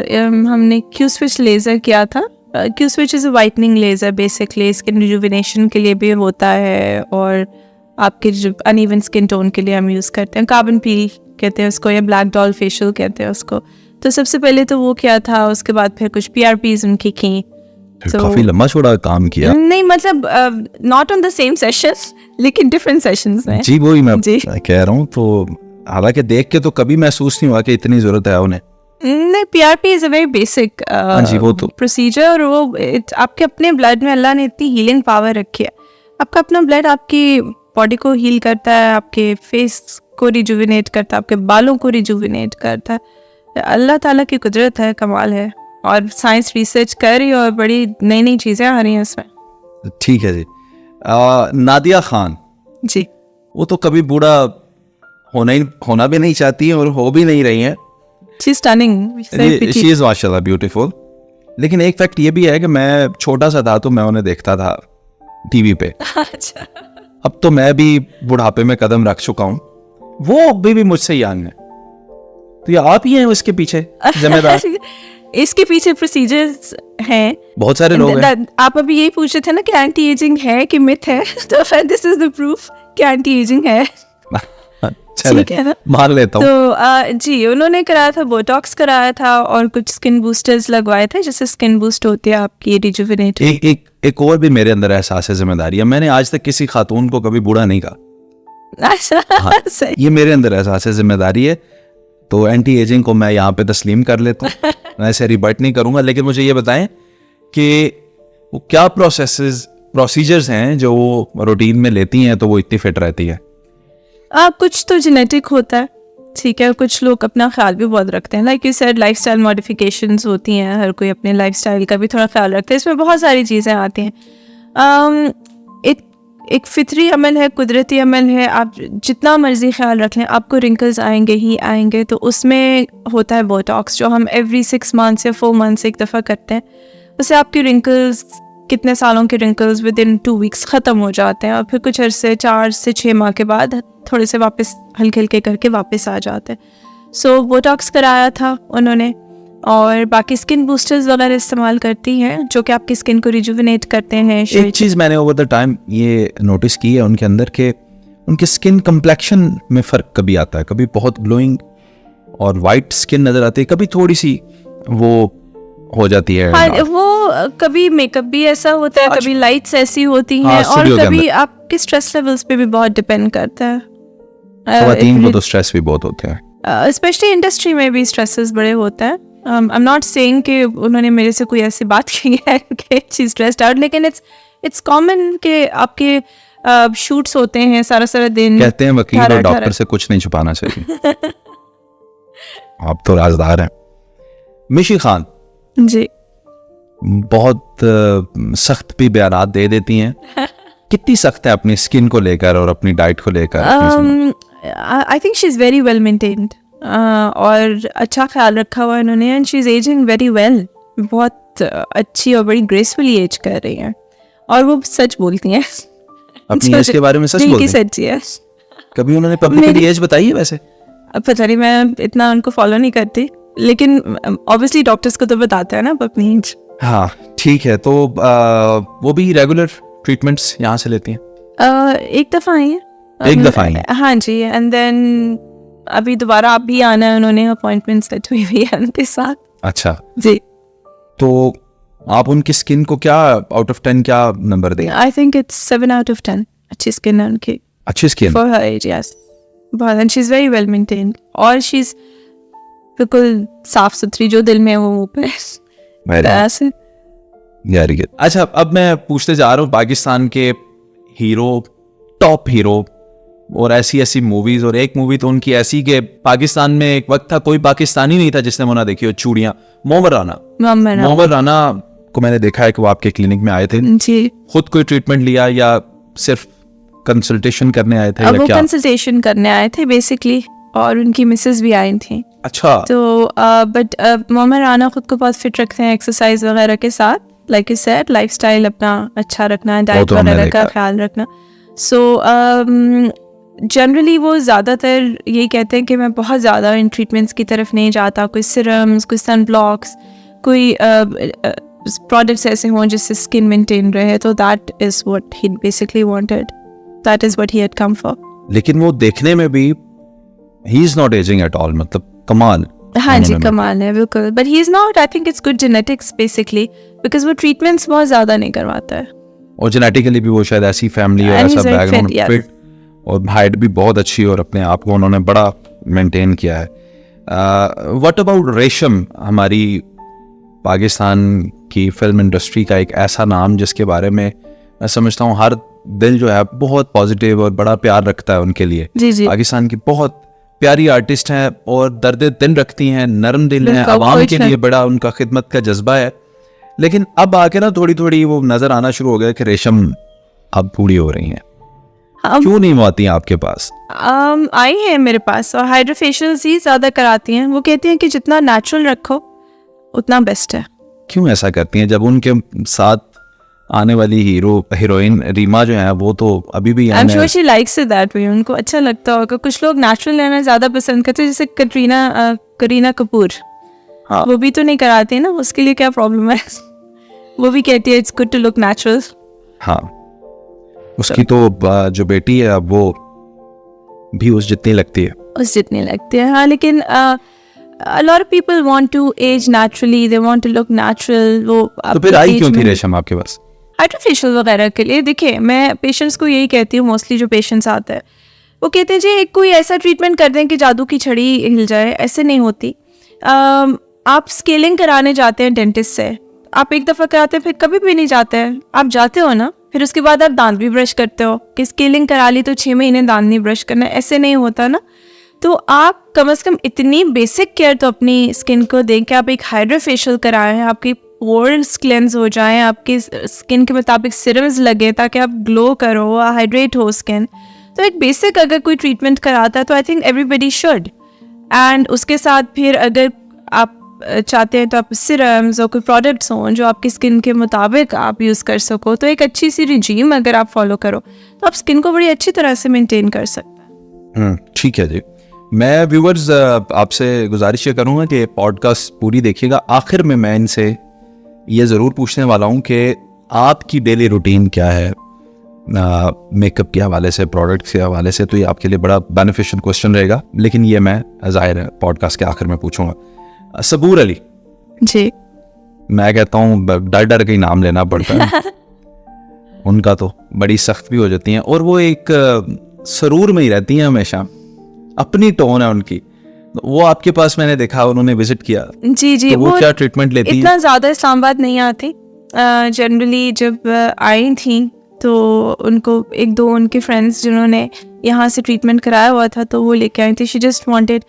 हमने क्यू स्विच लेज़र किया था. Q switch is a whitening laser, basically skin rejuvenation के लिए भी होता है, और आपके जो अनइवन स्किन टोन के लिए हम यूज़ करते हैं. कार्बन पील कहते हैं उसको, या ब्लैक डॉल फेशियल कहते हैं उसको. तो सबसे पहले तो वो किया था. उसके बाद फिर कुछ PRPs उनकी की. काफी लंबा छोड़ा काम किया. नहीं मतलब not on the same sessions, लेकिन डिफरेंट सेशंस में. जी वही मैं कह रहा हूँ. तो हालांकि देख के तो कभी महसूस नहीं हुआ कि इतनी जरूरत है उन्हें. नहीं, PRP is a very basic procedure, और वो आपके अपने ब्लड में अल्लाह ने इतनी हीलिंग पावर रखी है. आपका अपना ब्लड आपकी बॉडी को हील करता है, आपके फेस को रिजुविनेट करता है, आपके बालों को रिजुविनेट करता है. अल्लाह ताला की कुदरत है, कमाल है. और साइंस रिसर्च कर रही है और बड़ी नई नई चीज़ें आ रही हैं इसमें. ठीक है जी. नादिया खान जी, वो तो कभी बूढ़ा होना भी नहीं चाहती है और हो भी नहीं रही हैं. She is stunning, she is माशाल्लाह ब्यूटीफुल. लेकिन एक फैक्ट ये भी है कि मैं छोटा सा था तो मैं उन्हें देखता था टीवी पे. अच्छा. अब तो मैं भी बुढ़ापे में कदम रख चुका हूँ, वो अभी भी मुझसे यंग है. तो ये आप ही हैं इसके पीछे जिम्मेदार? इसके पीछे प्रोसीजर्स हैं, बहुत सारे लोग हैं. आप अभी यही पूछ रहे थे ना कि एंटी एजिंग है कि मिथ है, तो फिर दिस इज द प्रूफ कि एंटी एजिंग है. ठीक है ना, मान लेता हूँ. तो जी, उन्होंने कराया था, बोटॉक्स कराया था, और कुछ स्किन बूस्टर्स लगवाए थे, जिससे स्किन बूस्ट होती है आपकी, रिजुविनेट. एक और भी मेरे अंदर एहसास है जिम्मेदारी है. मैंने आज तक किसी खातून को कभी बूढ़ा नहीं कहा. अच्छा. ये मेरे अंदर एहसास है, जिम्मेदारी है. तो एंटी एजिंग को मैं यहाँ पे तस्लीम कर लेता हूँ, मैं ऐसे रिबर्ट नहीं करूंगा. लेकिन मुझे ये बताएं कि वो क्या प्रोसीजर्स हैं जो वो रूटीन में लेती हैं तो वो इतनी फिट रहती है? कुछ तो जेनेटिक होता है, ठीक है, कुछ लोग अपना ख्याल भी बहुत रखते हैं, like you said lifestyle modifications होती हैं, हर कोई अपने लाइफस्टाइल का भी थोड़ा ख्याल रखता है, इसमें बहुत सारी चीज़ें आती हैं। एक फितरी अमल है, कुदरती अमल है, आप जितना मर्जी ख्याल रख लें आपको रिंकल्स आएंगे ही आएंगे। तो उसमें होता है बोटॉक्स, जो हम एवरी 6 मंथ्स या 4 मंथ्स एक दफ़ा करते हैं। उससे आपकी रिंकल्स, कितने सालों के रिंकल्स विद इन 2 वीक्स ख़त्म हो जाते हैं और फिर कुछ अरसे 4 से 6 माह के बाद थोड़े से वापस हल्के हल्के करके वापस आ जाते हैं। सो बोटॉक्स कराया था उन्होंने, और बाकी स्किन बूस्टर्स वगैरह इस्तेमाल करती हैं जो कि आपकी स्किन को रिजुविनेट करते हैं। एक चीज़ मैंने ओवर द टाइम ये नोटिस की है उनके अंदर के उनके स्किन कम्प्लेक्शन में फ़र्क कभी आता है, कभी बहुत ग्लोइंग और वाइट स्किन नज़र आती है, कभी थोड़ी सी वो हो जाती है। हाँ, वो कभी मेकअप भी ऐसा होता है, कभी लाइट्स ऐसी होती हैं, हाँ, और कभी आपके स्ट्रेस लेवल्स पे भी बहुत डिपेंड करता है। ख़वातीन को तो स्ट्रेस भी बहुत होते हैं, स्पेशली इंडस्ट्री में भी स्ट्रेसेस बड़े होते हैं। आई एम नॉट सेइंग कि उन्होंने मेरे से कोई ऐसी बात की है कि शी स्ट्रेस्ड आउट, लेकिन इट्स कॉमन कि आपके शूट्स होते हैं सारा दिन। कहते हैं वकील और डॉक्टर से कुछ नहीं छुपाना चाहिए। आप तो राजदार हैं। मिशी खान जी बहुत सख्त भी बयानात दे देती हैं। कितनी सख्त है अपनी स्किन को लेकर और अपनी डाइट को लेकर? I think she is very well maintained, और अच्छा ख्याल रखा हुआ है इन्होंने, and she is ageing very well. बहुत अच्छी और बड़ी ग्रेसफुली एज कर रही हैं, और वो सच बोलती हैं। अपनी एज के बारे में सच बोलती हैं? सच है। कभी उन्होंने पब्लिकली एज बताई है? वैसे अब पता नहीं, मैं इतना उनको फॉलो नहीं करती, लेकिन ऑब्वियसली डॉक्टर्स को तो बताते हैं ना अपनी एज। हाँ ठीक है, तो वो भी रेगुलर ट्रीटमेंट्स यहाँ से लेती हैं? एक दफ़ा आई है। एक दफ़ा आई हैं? हाँ जी, एंड देन अभी दोबारा आप भी आना है, उन्होंने अपॉइंटमेंट सेट हुई हुई है उनके साथ। अच्छा जी। तो आप उनकी स्किन को क्या आउट ऑफ 10 क्या नंबर दें? I think it's 7 out of 10। अच्छी स्किन है उनकी, अच्छी स्किन फॉर हर एज, यस। बहुत, and she is very well maintained, और शी इज़ बिल्कुल साफ सुथरी, जो दिल में है वो मुंह पे ऐसे। Very good. अच्छा, अब मैं पूछते जा रहा हूँ पाकिस्तान के हीरो, टॉप हीरो, और ऐसी मूवीज, और एक मूवी तो उनकी ऐसी कि पाकिस्तान में एक वक्त था कोई पाकिस्तानी नहीं था जिसने वो ना देखी हो, चूड़ियां। मोहम्मद राना को मैंने देखा है कि वो आपके क्लिनिक में आए थे जी। खुद कोई ट्रीटमेंट लिया या सिर्फ कंसल्टेशन करने आए थे? वो कंसल्टेशन करने आए थे बेसिकली, और उनकी मिसेस भी आई थी। अच्छा। तो बट मोहम्मद राना खुद को बहुत फिट रखते हैं एक्सरसाइज वगैरह के साथ, लाइक यू सेड लाइफस्टाइल अपना अच्छा रखना है, डाइट वगैरह का ख्याल रखना। सो जनरली वो ज़्यादातर यही कहते हैं कि मैं बहुत ज़्यादा इन ट्रीटमेंट्स की तरफ नहीं जाता, कोई सिरम्स, कोई सन ब्लॉक्स, कोई प्रोडक्ट्स ऐसे हों जिससे स्किन मेंटेन रहे। तो that is what he basically wanted, that is what he had come for. लेकिन वो देखने में भी he is not ageing at all, मतलब कमाल। हाँ जी, कमाल है बिल्कुल, but he is not, I think it's good genetics basically, because वो ट्रीटमेंट्स बहुत ज़्यादा नहीं करवाता है, और जेनेटिकली भी वो शायद ऐसी फैमिली और ऐसा बैकग्राउंड फिट, और हाइट भी बहुत अच्छी, और अपने आप को उन्होंने बड़ा मेंटेन किया है। व्हाट अबाउट रेशम, हमारी पाकिस्तान की फिल्म इंडस्ट्री का एक ऐसा नाम जिसके बारे में मैं समझता हूँ हर दिल जो है बहुत पॉजिटिव और बड़ा प्यार रखता है उनके लिए। जी। पाकिस्तान की बहुत प्यारी आर्टिस्ट हैं और दर्द दिन रखती हैं, नरम दिल हैं, आवाम के लिए बड़ा उनका खिदमत का जज्बा है। लेकिन अब आके ना थोड़ी थोड़ी वो नजर आना शुरू हो गया कि रेशम अब बूढ़ी हो रही हैं। क्यों नहीं वो आती हैं आपके पास? आई हैं मेरे पास, और हाइड्रोफेशियल्स ही ज़्यादा कराती हैं। वो कहती हैं कि जितना नेचुरल रखो उतना बेस्ट है। क्यों ऐसा करती हैं जब उनके साथ आने वाली हीरोइन रीमा जो है वो तो अभी भी I'm sure she likes it that way, उनको अच्छा लगता होगा। कुछ लोग नेचुरल रहना ज़्यादा पसंद करते हैं, जैसे करीना कपूर। हाँ। वो भी तो नहीं कराती ना, उसके लिए क्या प्रॉब्लम है? वो भी कहती है it's good to look natural. हाँ, उसकी तो जो बेटी है अब वो भी उस जितनी लगती है। हाँ, लेकिन a lot of people want to age naturally, they want to look natural। वो तो फिर आई क्यों थी रेशम आपके पास? हाइड्रोफेशियल वगैरह के लिए। देखिए, मैं पेशेंट्स को यही कहती हूँ, मोस्टली जो पेशेंट्स आते हैं वो कहते हैं जी कोई ऐसा ट्रीटमेंट कर दें कि जादू की छड़ी हिल जाए। ऐसे नहीं होती। आप स्केलिंग कराने जाते हैं डेंटिस्ट से, आप एक दफ़ा कराते हैं फिर कभी भी नहीं जाते हैं। आप जाते हो ना, फिर उसके बाद आप दांत भी ब्रश करते हो कि स्केलिंग करा ली तो 6 महीने दांत नहीं ब्रश करना, ऐसे नहीं होता ना। तो आप कम से कम इतनी बेसिक केयर तो अपनी स्किन को दें कि आप एक हाइड्रा फेशियल कराएं, आपकी पोर्स क्लेंस हो जाएं, आपकी स्किन के मुताबिक सिरम्स लगे ताकि आप ग्लो करो, हाइड्रेट हो स्किन। तो एक बेसिक अगर कोई ट्रीटमेंट कराता है तो I think everybody should. And उसके साथ फिर अगर आप चाहते हैं तो आप सिरम्स और कोई प्रोडक्ट्स हों जो आपकी स्किन के मुताबिक आप यूज़ कर सको, तो एक अच्छी सी रिजीम अगर आप फॉलो करो तो आप स्किन को बड़ी अच्छी तरह से मेंटेन कर सकते हैं। ठीक है जी। मैं व्यूअर्स आपसे गुजारिश ये करूँगा कि पॉडकास्ट पूरी देखिएगा। आखिर में मैं इनसे ये ज़रूर पूछने वाला हूँ कि आपकी डेली रूटीन क्या है मेकअप के हवाले से, प्रोडक्ट्स के हवाले से। तो ये आपके लिए बड़ा बेनिफिशियल क्वेश्चन रहेगा, लेकिन ये मैं ज़ाहिर है पॉडकास्ट के आखिर में पूछूंगा। सबूर अली जी, मैं कहता हूँ डर डर के ही नाम लेना पड़ता है उनका तो बड़ी सख्त भी हो जाती हैं और वो एक सरूर में ही रहती हैं हमेशा, अपनी टोन है उनकी। वो आपके पास मैंने देखा, उन्होंने विजिट किया। जी जी, तो वो क्या ट्रीटमेंट लेती इतना हैं? ज़्यादा इस्लामाबाद नहीं आती। जनरली जब आई थी तो उनको एक दो उनके फ्रेंड्स जिन्होंने यहाँ से ट्रीटमेंट कराया हुआ था तो वो लेके आई थी। शी जस्ट वांटेड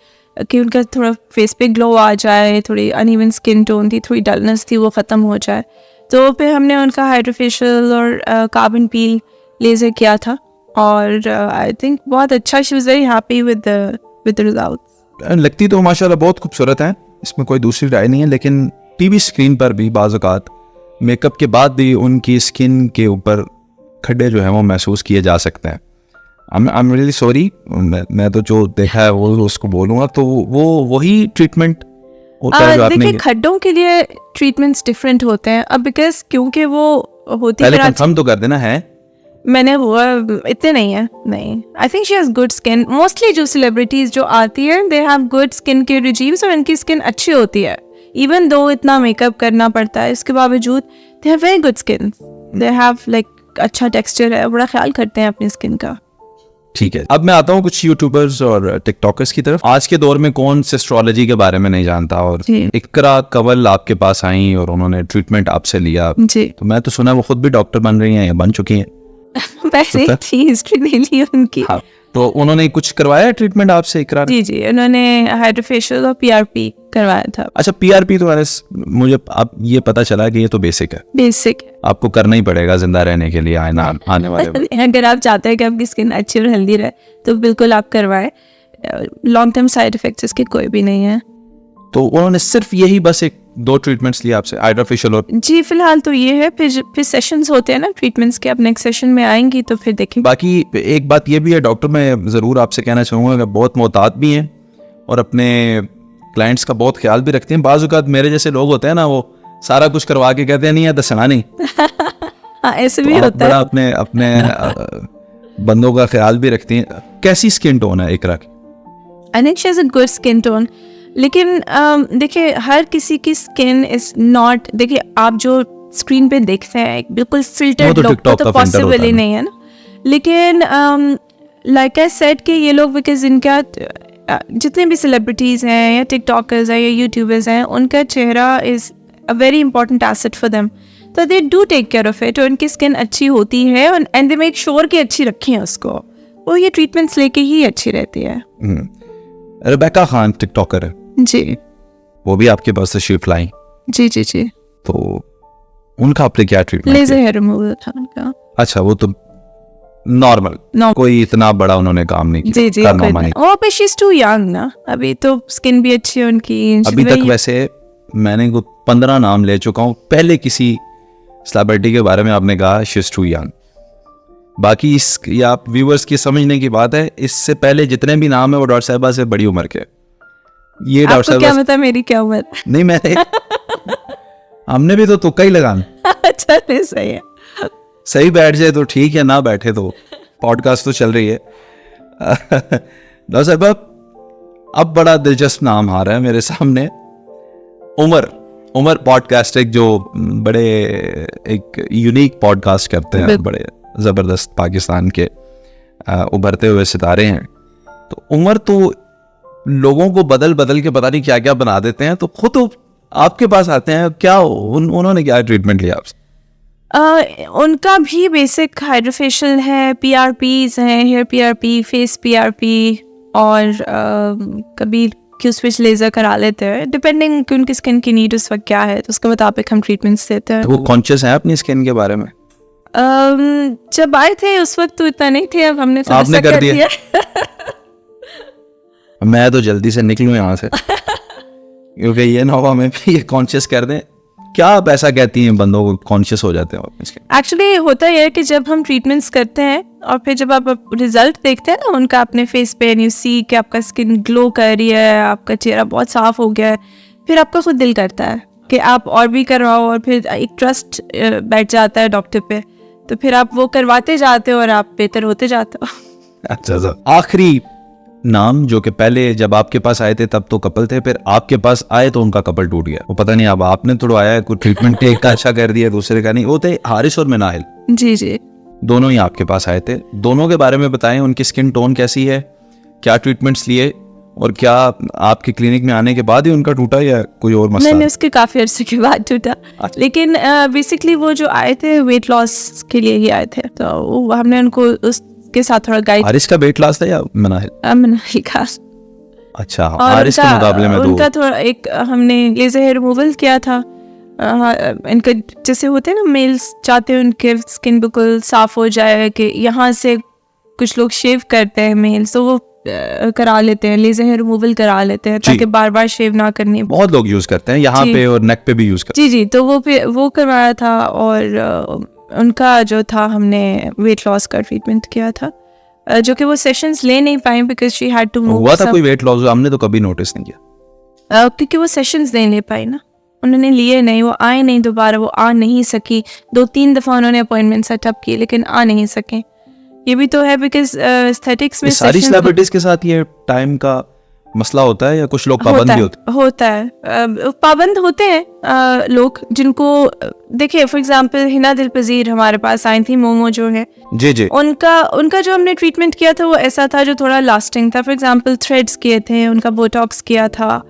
कि उनका थोड़ा फेस पे ग्लो आ जाए, थोड़ी अनइवन स्किन टोन थी, थोड़ी डलनेस थी, वो ख़त्म हो जाए। तो फिर हमने उनका हाइड्रोफेशियल और कार्बन पील लेज़र किया था और आई थिंक बहुत अच्छा, she was very happy with the results. लगती तो माशाल्लाह बहुत खूबसूरत है, इसमें कोई दूसरी राय नहीं है, लेकिन टीवी स्क्रीन पर भी बाज़ औक़ात मेकअप के बाद भी उनकी स्किन के ऊपर खड्डे जो हैं वो महसूस किए जा सकते हैं। आई एम रियली सॉरी, मैं तो जो देखा है वो उसको बोलूँगा। तो वो वही ट्रीटमेंट होता है जो आपने देखिए, खड्डों के लिए ट्रीटमेंट्स डिफरेंट होते हैं अब, बिकॉज क्योंकि वो होती पहले है, कंफर्म तो कर देना है। मैंने वो इतने नहीं है, नहीं। I think she has good skin. Mostly जो सेलिब्रिटीज जो आती है they have good skin care regimes और इनकी स्किन अच्छी होती है। इवन दो इतना मेकअप करना पड़ता है इसके बावजूद they have very good skin, they have like अच्छा टेक्सचर है, बड़ा ख्याल करते हैं अपनी स्किन का। ठीक है, अब मैं आता हूँ कुछ यूट्यूबर्स और टिकटॉकर्स की तरफ। आज के दौर में कौन एस्ट्रोलॉजी के बारे में नहीं जानता, और इकरा कंवल आपके पास आई और उन्होंने ट्रीटमेंट आपसे लिया। जी, तो मैं तो सुना वो खुद भी डॉक्टर बन रही हैं या बन चुकी हैं। वैसे थी हिस्ट्री नहीं ली उनकी। हाँ, तो उन्होंने कुछ करवाया ट्रीटमेंट आपसे इकरा? जी जी, उन्होंने हाइड्रोफेशियल और पीआरपी करवाया था। अच्छा, पीआरपी तो मुझे अब ये पता चला कि ये तो बेसिक है, बेसिक आपको करना ही पड़ेगा जिंदा रहने के लिए आने वाले अगर आप चाहते हैं कि आपकी स्किन अच्छी और हेल्दी रहे तो बिल्कुल आप करवाएं। लॉन्ग टर्म साइड इफेक्ट्स इसके कोई भी नहीं है। तो उन्होंने सिर्फ यही बस एक दो ट्रीटमेंट्स लिए आपसे, हाइड्रोफेशियल और? जी, फिलहाल तो ये है, फिर सेशंस होते हैं ना ट्रीटमेंट्स के, अब नेक्स्ट सेशन में आएंगी तो फिर देखेंगे। बाकी एक बात ये भी है डॉक्टर, मैं ज़रूर आपसे कहना चाहूँगा कि बहुत मोहतात भी हैं और अपने क्लाइंट्स का बहुत ख्याल भी रखते हैं। बाज़ औक़ात मेरे जैसे लोग होते हैं ना, वो सारा कुछ करवा के कहते हैं नहीं है दसना नहीं। हाँ, ऐसे भी तो होता बड़ा है। अपने बंदों का ख्याल भी रखती हैं। कैसी स्किन टोन है इकरा की? I think she has a good skin tone, लेकिन देखिए हर किसी की स्किन इज नॉट, देखिए आप जो स्क्रीन पे देखते हैं एक बिल्कुल फिल्टर्ड लुक तो पॉसिबल ही नहीं है ना। लेकिन लाइक आई सेड कि ये लोग बिकॉज इनका जितने भी सेलिब्रिटीज़ हैं या टिकटॉकर्स हैं या यूट्यूबर्स हैं, उनका चेहरा is a very important asset for them, तो they do take care of it और उनकी स्किन अच्छी होती है एंड दे मेक श्योर कि अच्छी रखें उसको, वो ये ट्रीटमेंट्स लेके ही अच्छी रहती है। रेबेका खान टिकटॉकर है जी, वो भी आपके पास तशरीफ लाई, जी जी जी। तो उनका आपने क्या ट्रीटमेंट लेजर हेयर रिमूवल था उनका। अच्छा, वो तो नॉर्मल, कोई इतना बड़ा उन्होंने काम नहीं किया। जी जी, वो पे शी इज टू यंग ना, अभी तो स्किन भी अच्छी है उनकी। अभी तक वैसे मैंने 15 नाम ले चुका हूँ, पहले किसी सेलिब्रिटी के बारे में आपने कहा शी इज टू यंग। बाकी ये आप व्यूअर्स की समझने की बात है, इससे पहले जितने भी नाम है वो डॉक्टर साहिबा से बड़ी उम्र के। ये डॉक्टर साहिबा क्या पता मेरी क्या उम्र? नहीं, मैंने हमने भी तो तुक्का ही लगाना। अच्छा, सही है, सही बैठ जाए तो ठीक है, ना बैठे तो पॉडकास्ट तो चल रही है। डॉक्टर साहिबा, अब बड़ा दिलचस्प नाम आ रहा है मेरे सामने, उमर पॉडकास्ट, एक जो बड़े एक यूनिक पॉडकास्ट करते हैं, बड़े ज़बरदस्त पाकिस्तान के उभरते हुए सितारे हैं। तो उमर तो लोगों को बदल बदल के पता नहीं क्या क्या बना देते हैं, तो खुद तो आपके पास आते हैं, क्या उन्होंने क्या ट्रीटमेंट लिया आपसे? उनका भी बेसिक हाइड्रोफेशियल है, पीआरपीज हैं, हेयर पीआरपी, फेस पीआरपी और कभी क्यू स्विच लेज़र करा लेते हैं, डिपेंडिंग कि उनकी स्किन की नीड उस वक्त क्या है, तो उसके मुताबिक हम ट्रीटमेंट्स देते हैं। तो वो कॉन्शियस है अपनी स्किन के बारे में? जब आए थे उस वक्त तो इतना नहीं थे, अब हमने आपने कर दिया? दिया। मैं तो जल्दी से निकलूं यहाँ से क्योंकि ये ना हो हमें भी ये कॉन्शियस कर दें। क्या आप ऐसा कहती हैं बंदों को कॉन्शियस हो जाते हैं अपनी स्किन? एक्चुअली होता यह है कि जब हम ट्रीटमेंट्स करते हैं और फिर जब आप रिजल्ट देखते हैं ना उनका अपने फेस पे, यू सी कि आपका स्किन ग्लो कर रही है, आपका चेहरा बहुत साफ हो गया है, फिर आपका खुद दिल करता है कि आप और भी करवाओ, और फिर एक ट्रस्ट बैठ जाता है डॉक्टर पे, तो फिर आप वो करवाते जाते हो और आप बेहतर होते जाते हो। अच्छा, आखिरी नाम जो कि पहले जब आपके पास आए थे तब तो कपल थे, फिर आपके पास आए तो उनका कपल टूट गया, वो पता नहीं अब आपने तोड़वाया है, कोई ट्रीटमेंट एक का अच्छा कर दिया दूसरे का नहीं। वो थे हारिस और मिनाहिल, जी जी, दोनों ही आपके पास आए थे। दोनों के बारे में बताएं, उनकी स्किन टोन कैसी है, क्या ट्रीटमेंट्स लिए, और क्या आपके क्लिनिक में आने के बाद ही उनका टूटा या कोई और मसला? मैंने उसके काफ़ी अरसे के बाद टूटा, लेकिन बेसिकली वो जो आए थे वेट लॉस के लिए ही आए थे, तो हमने उनको उसके साथ थोड़ा गाइड। हारिस का वेट लॉस था या मिनाहिल? मिनाहिल का। अच्छा, और हारिस के मुकाबले में उनका थोड़ा एक हमने लेजर हेयर रिमूवल किया था। इनका जैसे होते हैं ना, मेल्स चाहते हैं उनके स्किन बिल्कुल साफ हो जाए, कि यहाँ से कुछ लोग शेव करते हैं मेल्स, तो वो करा लेते हैं, लेजर हेयर रिमूवल करा लेते हैं ताकि बार बार शेव ना करनी। बहुत लोग यूज करते हैं यहाँ पे और नेक पे भी यूज करते हैं। जी जी, तो वो करवाया था, और उनका जो था हमने वेट लॉस का ट्रीटमेंट किया था, जो कि वो सेशंस ले नहीं पाए because she had to move. हुआ था कोई वेट लॉस? हमने तो कभी नोटिस नहीं किया, क्योंकि वो सेशंस नहीं ले पाई ना, उन्होंने लिए नहीं, वो आए नहीं दोबारा, वो आ नहीं सकी। 2-3 दफ़ा उन्होंने अपॉइंटमेंट सेटअप की लेकिन आ नहीं सके। ये भी तो है बिकॉज एस्थेटिक्स में सारी सेलिब्रिटीज के साथ ये टाइम का मसला होता है या कुछ लोग पाबंद भी होता है। पाबंद होते हैं लोग, जिनको देखिए फॉर एग्जांपल हिना दिलपजीर हमारे पास आई थी, मोमो जो है, जी जी, उनका जो हमने ट्रीटमेंट किया था वो ऐसा था जो थोड़ा लास्टिंग था। फॉर एग्जांपल थ्रेड्स किए थे, उनका बोटॉक्स किया था,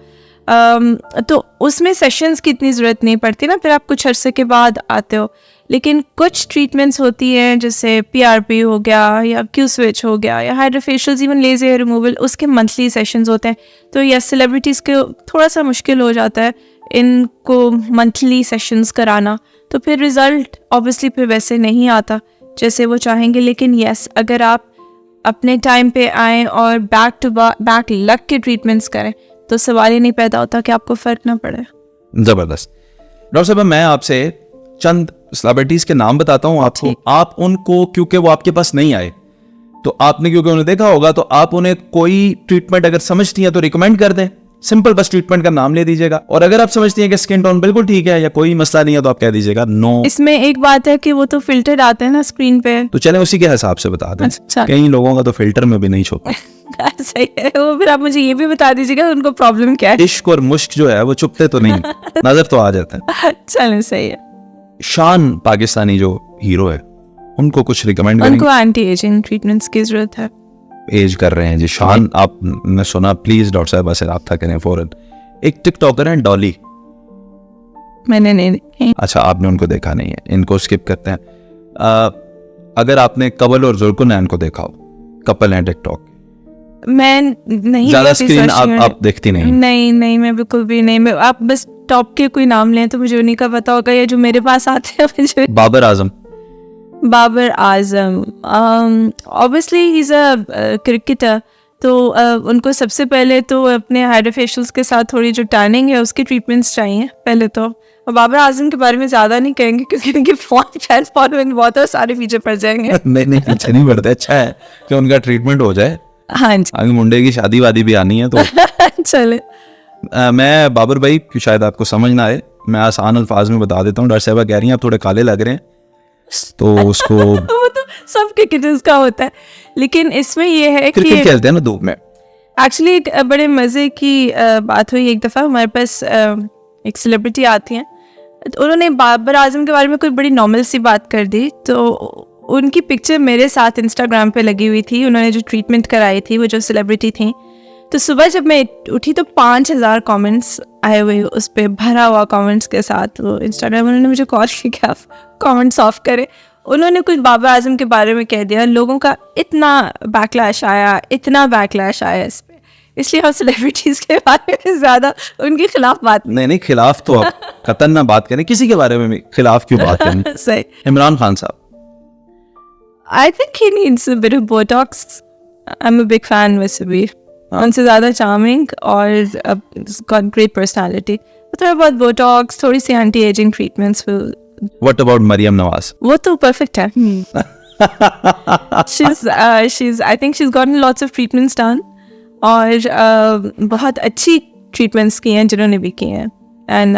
तो उसमें सेशंस की इतनी ज़रूरत नहीं पड़ती ना, फिर आप कुछ अरसे के बाद आते हो। लेकिन कुछ ट्रीटमेंट्स होती हैं जैसे PRP हो गया या क्यू स्विच हो गया या हाइड्रोफेशियल्स, इवन लेजर हेयर रिमूवल, उसके मंथली सेशंस होते हैं। तो यह सेलिब्रिटीज़ के थोड़ा सा मुश्किल हो जाता है इनको मंथली सेशंस कराना, तो फिर रिज़ल्ट ऑब्वियसली फिर वैसे नहीं आता जैसे वो चाहेंगे। लेकिन यस, अगर आप अपने टाइम पे आएँ और बैक टू बैक लग के ट्रीटमेंट्स करें तो सवाल ही नहीं पैदा होता कि आपको फ़र्क ना पड़े। ज़बरदस्त। डॉक्टर साहब, मैं आपसे चंद सेलिब्रिटीज के नाम बताता हूँ आपको, आप उनको, क्योंकि वो आपके पास नहीं आए तो आपने क्योंकि उन्हें देखा होगा, तो आप उन्हें कोई ट्रीटमेंट अगर समझती हैं तो रिकमेंड कर दें। सिंपल, बस ट्रीटमेंट का नाम ले दीजिएगा, और अगर आप समझती हैं कि स्किन टोन बिल्कुल ठीक है या कोई मसला नहीं है तो आप कह दीजिएगा नो। इसमें एक बात है कि वो तो फिल्टर आते हैं ना स्क्रीन पे, तो चलें उसी के हिसाब से बता दें। अच्छा। कई लोगों का तो फिल्टर में भी नहीं छुपा। सही है, वो फिर आप मुझे ये भी बता दीजिएगा उनको प्रॉब्लम क्या है। इश्क और मुश्क जो है वो छुपते तो नहीं, नजर तो आ जाते हैं। चलें, सही है। शान पाकिस्तानी जो हीरो है, उनको कुछ रिकमेंड करेंगे? उनको एंटी एजिंग ट्रीटमेंट्स की जरूरत है। एज कर रहे हैं जी शान, आप ने सुना, प्लीज डॉक्टर साहब से रब्ता करें फौरन। एक टिकटॉकर है डॉली, मैंने नहीं देखी। अच्छा, आपने उनको देखा नहीं है, इनको स्किप करते हैं। अगर आपने कबल और जुल्कुनैन को देखा हो, कपल हैं टिकटॉक, मैं नहीं ज्यादा स्क्रीन आप देखती नहीं? नहीं, मैं बिल्कुल भी नहीं। मैं आप बस टॉप के कोई नाम लें तो मुझे उन्हीं का पता होगा, या जो मेरे पास आते हैं मुझे। Babar Azam obviously he is a cricketer, तो उनको सबसे पहले तो अपने हाइड्रोफेशियल्स के साथ थोड़ी जो टैनिंग है उसकी ट्रीटमेंट्स चाहिए पहले तो। और बाबर आजम के बारे में ज़्यादा नहीं कहेंगे क्योंकि उनकी फैन फॉलोइंग बहुत है, सारे पीछे पड़ जाएंगे। नहीं पीछे नहीं पड़ते, अच्छा है कि उनका ट्रीटमेंट हो जाए। हाँ जी, आगे मुंडे की शादी वादी भी आनी है तो चले। मैं बाबर भाई, शायद आपको समझ ना आए, मैं आसान अल्फाज में बता देता हूँ। डॉक्टर साहब कह रही हैं आप थोड़े काले लग रहे हैं, तो उसको वो तो सब क्रिकेटर्स का होता है, लेकिन इसमें ये है कि क्रिकेट खेलते हैं ना धूप में। एक्चुअली एक बड़े मज़े की बात हुई। एक दफ़ा हमारे पास एक सेलिब्रिटी आती हैं, तो उन्होंने बाबर आजम के बारे में कोई बड़ी नॉर्मल सी बात कर दी, तो उनकी पिक्चर मेरे साथ इंस्टाग्राम पे लगी हुई थी। उन्होंने जो ट्रीटमेंट कराई थी, वो जो सेलिब्रिटी थी, तो सुबह जब मैं उठी तो 5000 कमेंट्स आए हुए उस पर, भरा हुआ कमेंट्स के साथ। वो इंस्टाग्राम, उन्होंने मुझे कॉल किया कि आप कमेंट्स ऑफ करें, उन्होंने कुछ बाबर आजम के बारे में कह दिया, लोगों का इतना बैकलैश आया इस पे, इसलिए हम सेलिब्रिटीज के बारे में ज़्यादा उनके खिलाफ बात नहीं खिलाफ तो आप कतन ना बात करें, किसी के बारे में भी खिलाफ क्यों बात करें। सही। इमरान खान साहब, I think he needs a bit of Botox. I'm a big fan वैसे भी, उनसे ज़्यादा charming और got great personality. थोड़ा बहुत Botox, थोड़ी सी anti-aging treatments will. What about Maryam Nawaz? वो तो perfect है. I think she's gotten lots of treatments done और बहुत अच्छी treatments की हैं जिन्होंने भी की हैं, and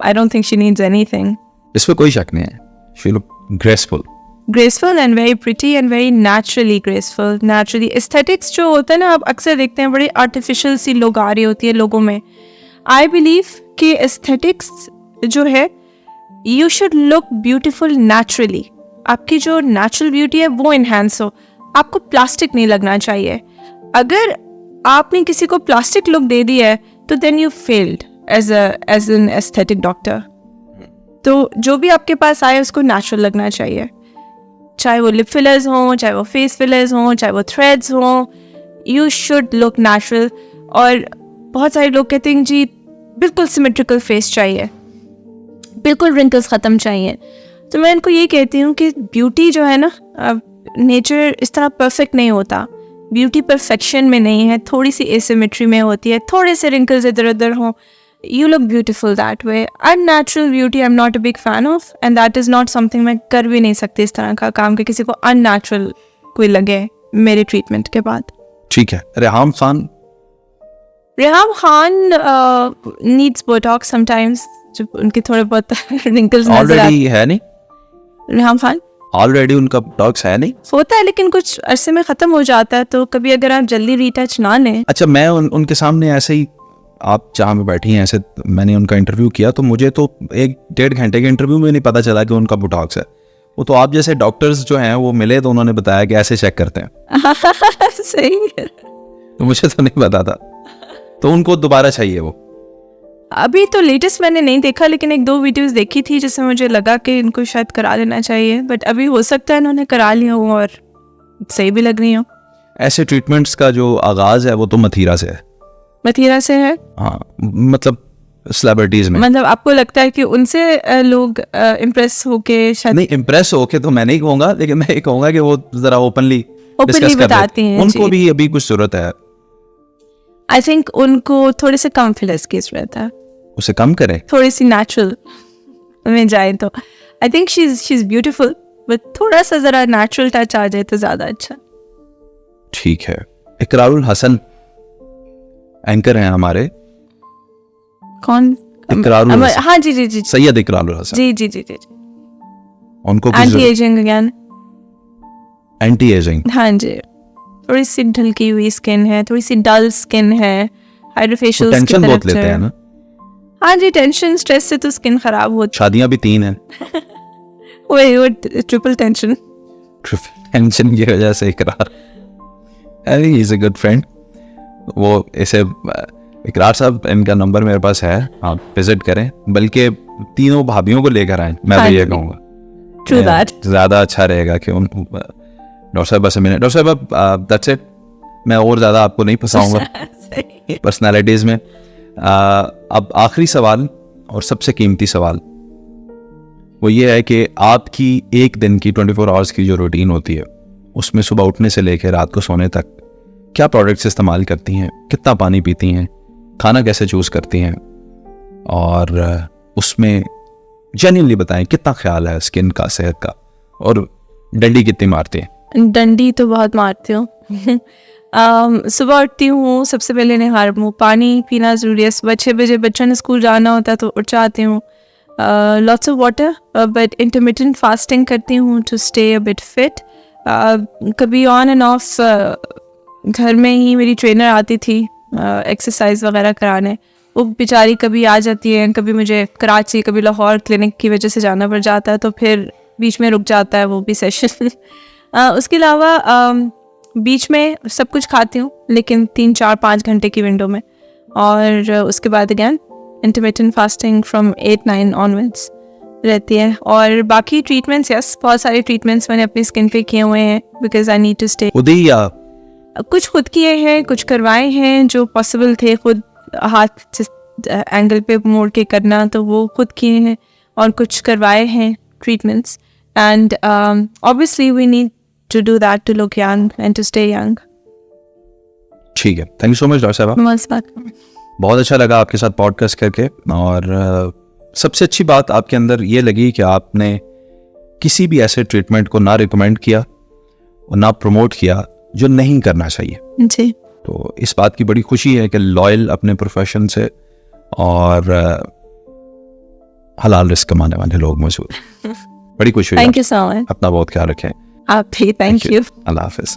I don't think she needs anything. इस पे कोई शक नहीं है. She look graceful and very pretty and very naturally graceful. Naturally aesthetics जो होता है ना, आप अक्सर देखते हैं बड़ी artificial सी लोग आ रही होती है लोगों में. I believe कि aesthetics जो है, you should look beautiful naturally. आपकी जो natural beauty है वो enhance हो, आपको plastic नहीं लगना चाहिए. अगर आपने किसी को plastic look दे दिया है तो then you failed as an aesthetic doctor. तो जो भी आपके पास आए उसको natural लगना चाहिए, चाहे वो लिप फिलर्स हों, चाहे वो फेस फिलर्स हों, चाहे वो थ्रेड्स हों, यू शुड लुक नेचुरल. और बहुत सारे लोग कहते हैं जी बिल्कुल सिमेट्रिकल फेस चाहिए, बिल्कुल रिंकल्स ख़त्म चाहिए. तो मैं इनको ये कहती हूँ कि ब्यूटी जो है ना, नेचर इस तरह परफेक्ट नहीं होता. ब्यूटी परफेक्शन में नहीं है, थोड़ी सी एसिमेट्री में होती है, थोड़े से रिंकल्स इधर उधर हों, you look beautiful that way. Unnatural beauty I'm not a big fan of, and that is not something मैं कर भी नहीं सकती इस तरह का काम कि किसी को unnatural कोई लगे मेरे ट्रीटमेंट के बाद. ठीक है. Reham Khan needs botox sometimes, जब उनके थोड़े बहुत wrinkles नजर आते है. नहीं, रेहाम खान ऑलरेडी उनका botox है नहीं, होता है लेकिन कुछ अरसे में ख़त्म हो जाता है, तो कभी अगर आप जल्दी रीटच ना लें. अच्छा, मैं उनके सामने ऐसे ही, आप जहाँ में बैठी हैं ऐसे, मैंने उनका इंटरव्यू किया तो मुझे तो 1-1.5 घंटे के इंटरव्यू में नहीं पता चला कि उनका बोटॉक्स है. वो तो आप जैसे डॉक्टर्स जो हैं वो मिले तो उन्होंने बताया कि ऐसे चेक करते हैं. सही है. तो मुझे तो नहीं पता था. तो उनको दोबारा चाहिए वो. अभी तो लेटेस्ट मैंने नहीं देखा, लेकिन 1-2 वीडियोस देखी थी जिससे मुझे लगा कि इनको शायद करा लेना चाहिए, बट अभी हो सकता है इन्होंने करा लिया हो और सही भी लग रही हो. ऐसे ट्रीटमेंट्स का जो आगाज़ है वो तो मथीरा से है. है. हाँ, मतलब सेलिब्रिटीज में. मतलब आपको लगता है कि उनसे लोग इम्प्रेस होके शायद? नहीं, इम्प्रेस होके तो मैं नहीं कहूँगा, लेकिन मैं ये कहूँगा कि वो जरा ओपनली बताती हैं. उनको भी अभी कुछ जरूरत है. आई थिंक उनको थोड़े से कम फिलर्स की जरूरत है. उसे कम करें, थोड़ी सी नेचुरल में जाए तो. I think she is beautiful, but थोड़ा सा जरा नेचुरल टच आ जाए तो ज्यादा अच्छा. ठीक है. इकरारुल हसन एंकर हैं हमारे. कौन? इकरारुल हसन. हाँ जी. सैयद इकरारुल हसन. जी. उनको anti ageing again. Anti ageing. हाँ जी. थोड़ी सी ढलकी हुई स्किन है, थोड़ी सी डल स्किन है, हाइड्रोफेशियल. टेंशन बहुत लेते हैं ना. हाँ जी, टेंशन स्ट्रेस से तो स्किन खराब होती. शादियां भी 3 हैं. वो ट्रिपल टेंशन की वजह से इकरार. He is a good friend. वो ऐसे इकरार साहब, इनका नंबर मेरे पास है, आप विजिट करें, बल्कि तीनों भाभियों को लेकर आए. मैं भी ये कहूँगा ज़्यादा अच्छा रहेगा कि उन डॉक्टर साहब बस मिले. डॉक्टर साहब, दैट्स इट. मैं और ज़्यादा आपको नहीं फंसाऊंगा पर्सनालिटीज़ में. अब आखिरी सवाल और सबसे कीमती सवाल वो ये है कि आपकी एक दिन की 24 आवर्स की जो रूटीन होती है, उसमें सुबह उठने से लेकर रात को सोने तक क्या प्रोडक्ट्स इस्तेमाल करती हैं, कितना पानी पीती हैं, खाना कैसे चूज़ करती हैं, और उसमें जेन्युइनली बताएं कितना ख्याल है स्किन का, सेहत का, और डंडी कितनी मारती हैं? डंडी तो बहुत मारती हूँ. सुबह उठती हूँ, सबसे पहले नहा मुँह, पानी पीना ज़रूरी है. सुबह 6 बजे बच्चों ने स्कूल जाना होता है तो उठ जाती हूँ. Lots of water, but intermittent fasting करती हूँ to stay a bit fit. कभी ऑन एंड ऑफ घर में ही मेरी ट्रेनर आती थी एक्सरसाइज वगैरह कराने. वो बेचारी कभी आ जाती है, कभी मुझे कराची, कभी लाहौर क्लिनिक की वजह से जाना पड़ जाता है, तो फिर बीच में रुक जाता है वो भी सेशन. उसके अलावा बीच में सब कुछ खाती हूँ, लेकिन 3-4-5 घंटे की विंडो में. और उसके बाद again intermittent fasting from 8-9 onwards. रहती है। और बाकी ट्रीटमेंट्स, यस, बहुत सारे ट्रीटमेंट्स मैंने अपनी स्किन पे किए हुए हैं because I need to stay. खुद ही या कुछ खुद किए हैं, कुछ करवाए हैं जो पॉसिबल थे, खुद हाथ जिस एंगल पे मोड़ के करना तो वो खुद किए हैं, और कुछ करवाए हैं treatments. And obviously we need to do that to look young and to stay young. ठीक है, thank you so much doctor साहबा। मस्त बात। बहुत अच्छा लगा आपके साथ पॉडकास्ट करके। और सबसे अच्छी बात आपके अंदर ये लगी कि आपने किसी भी ऐसे ट्रीटमेंट को ना रिकमेंड किया और ना प्रमोट किया जो नहीं करना चाहिए। जी, तो इस बात की बड़ी खुशी है कि लॉयल अपने प्रोफेशन से और हलाल रिस्क कमाने वाले लोग मौजूद। बड़ी खुशी हुई। Thank you so much. अपना बहुत ख्याल रखें। आप भी, थैंक यू। Allah Hafiz.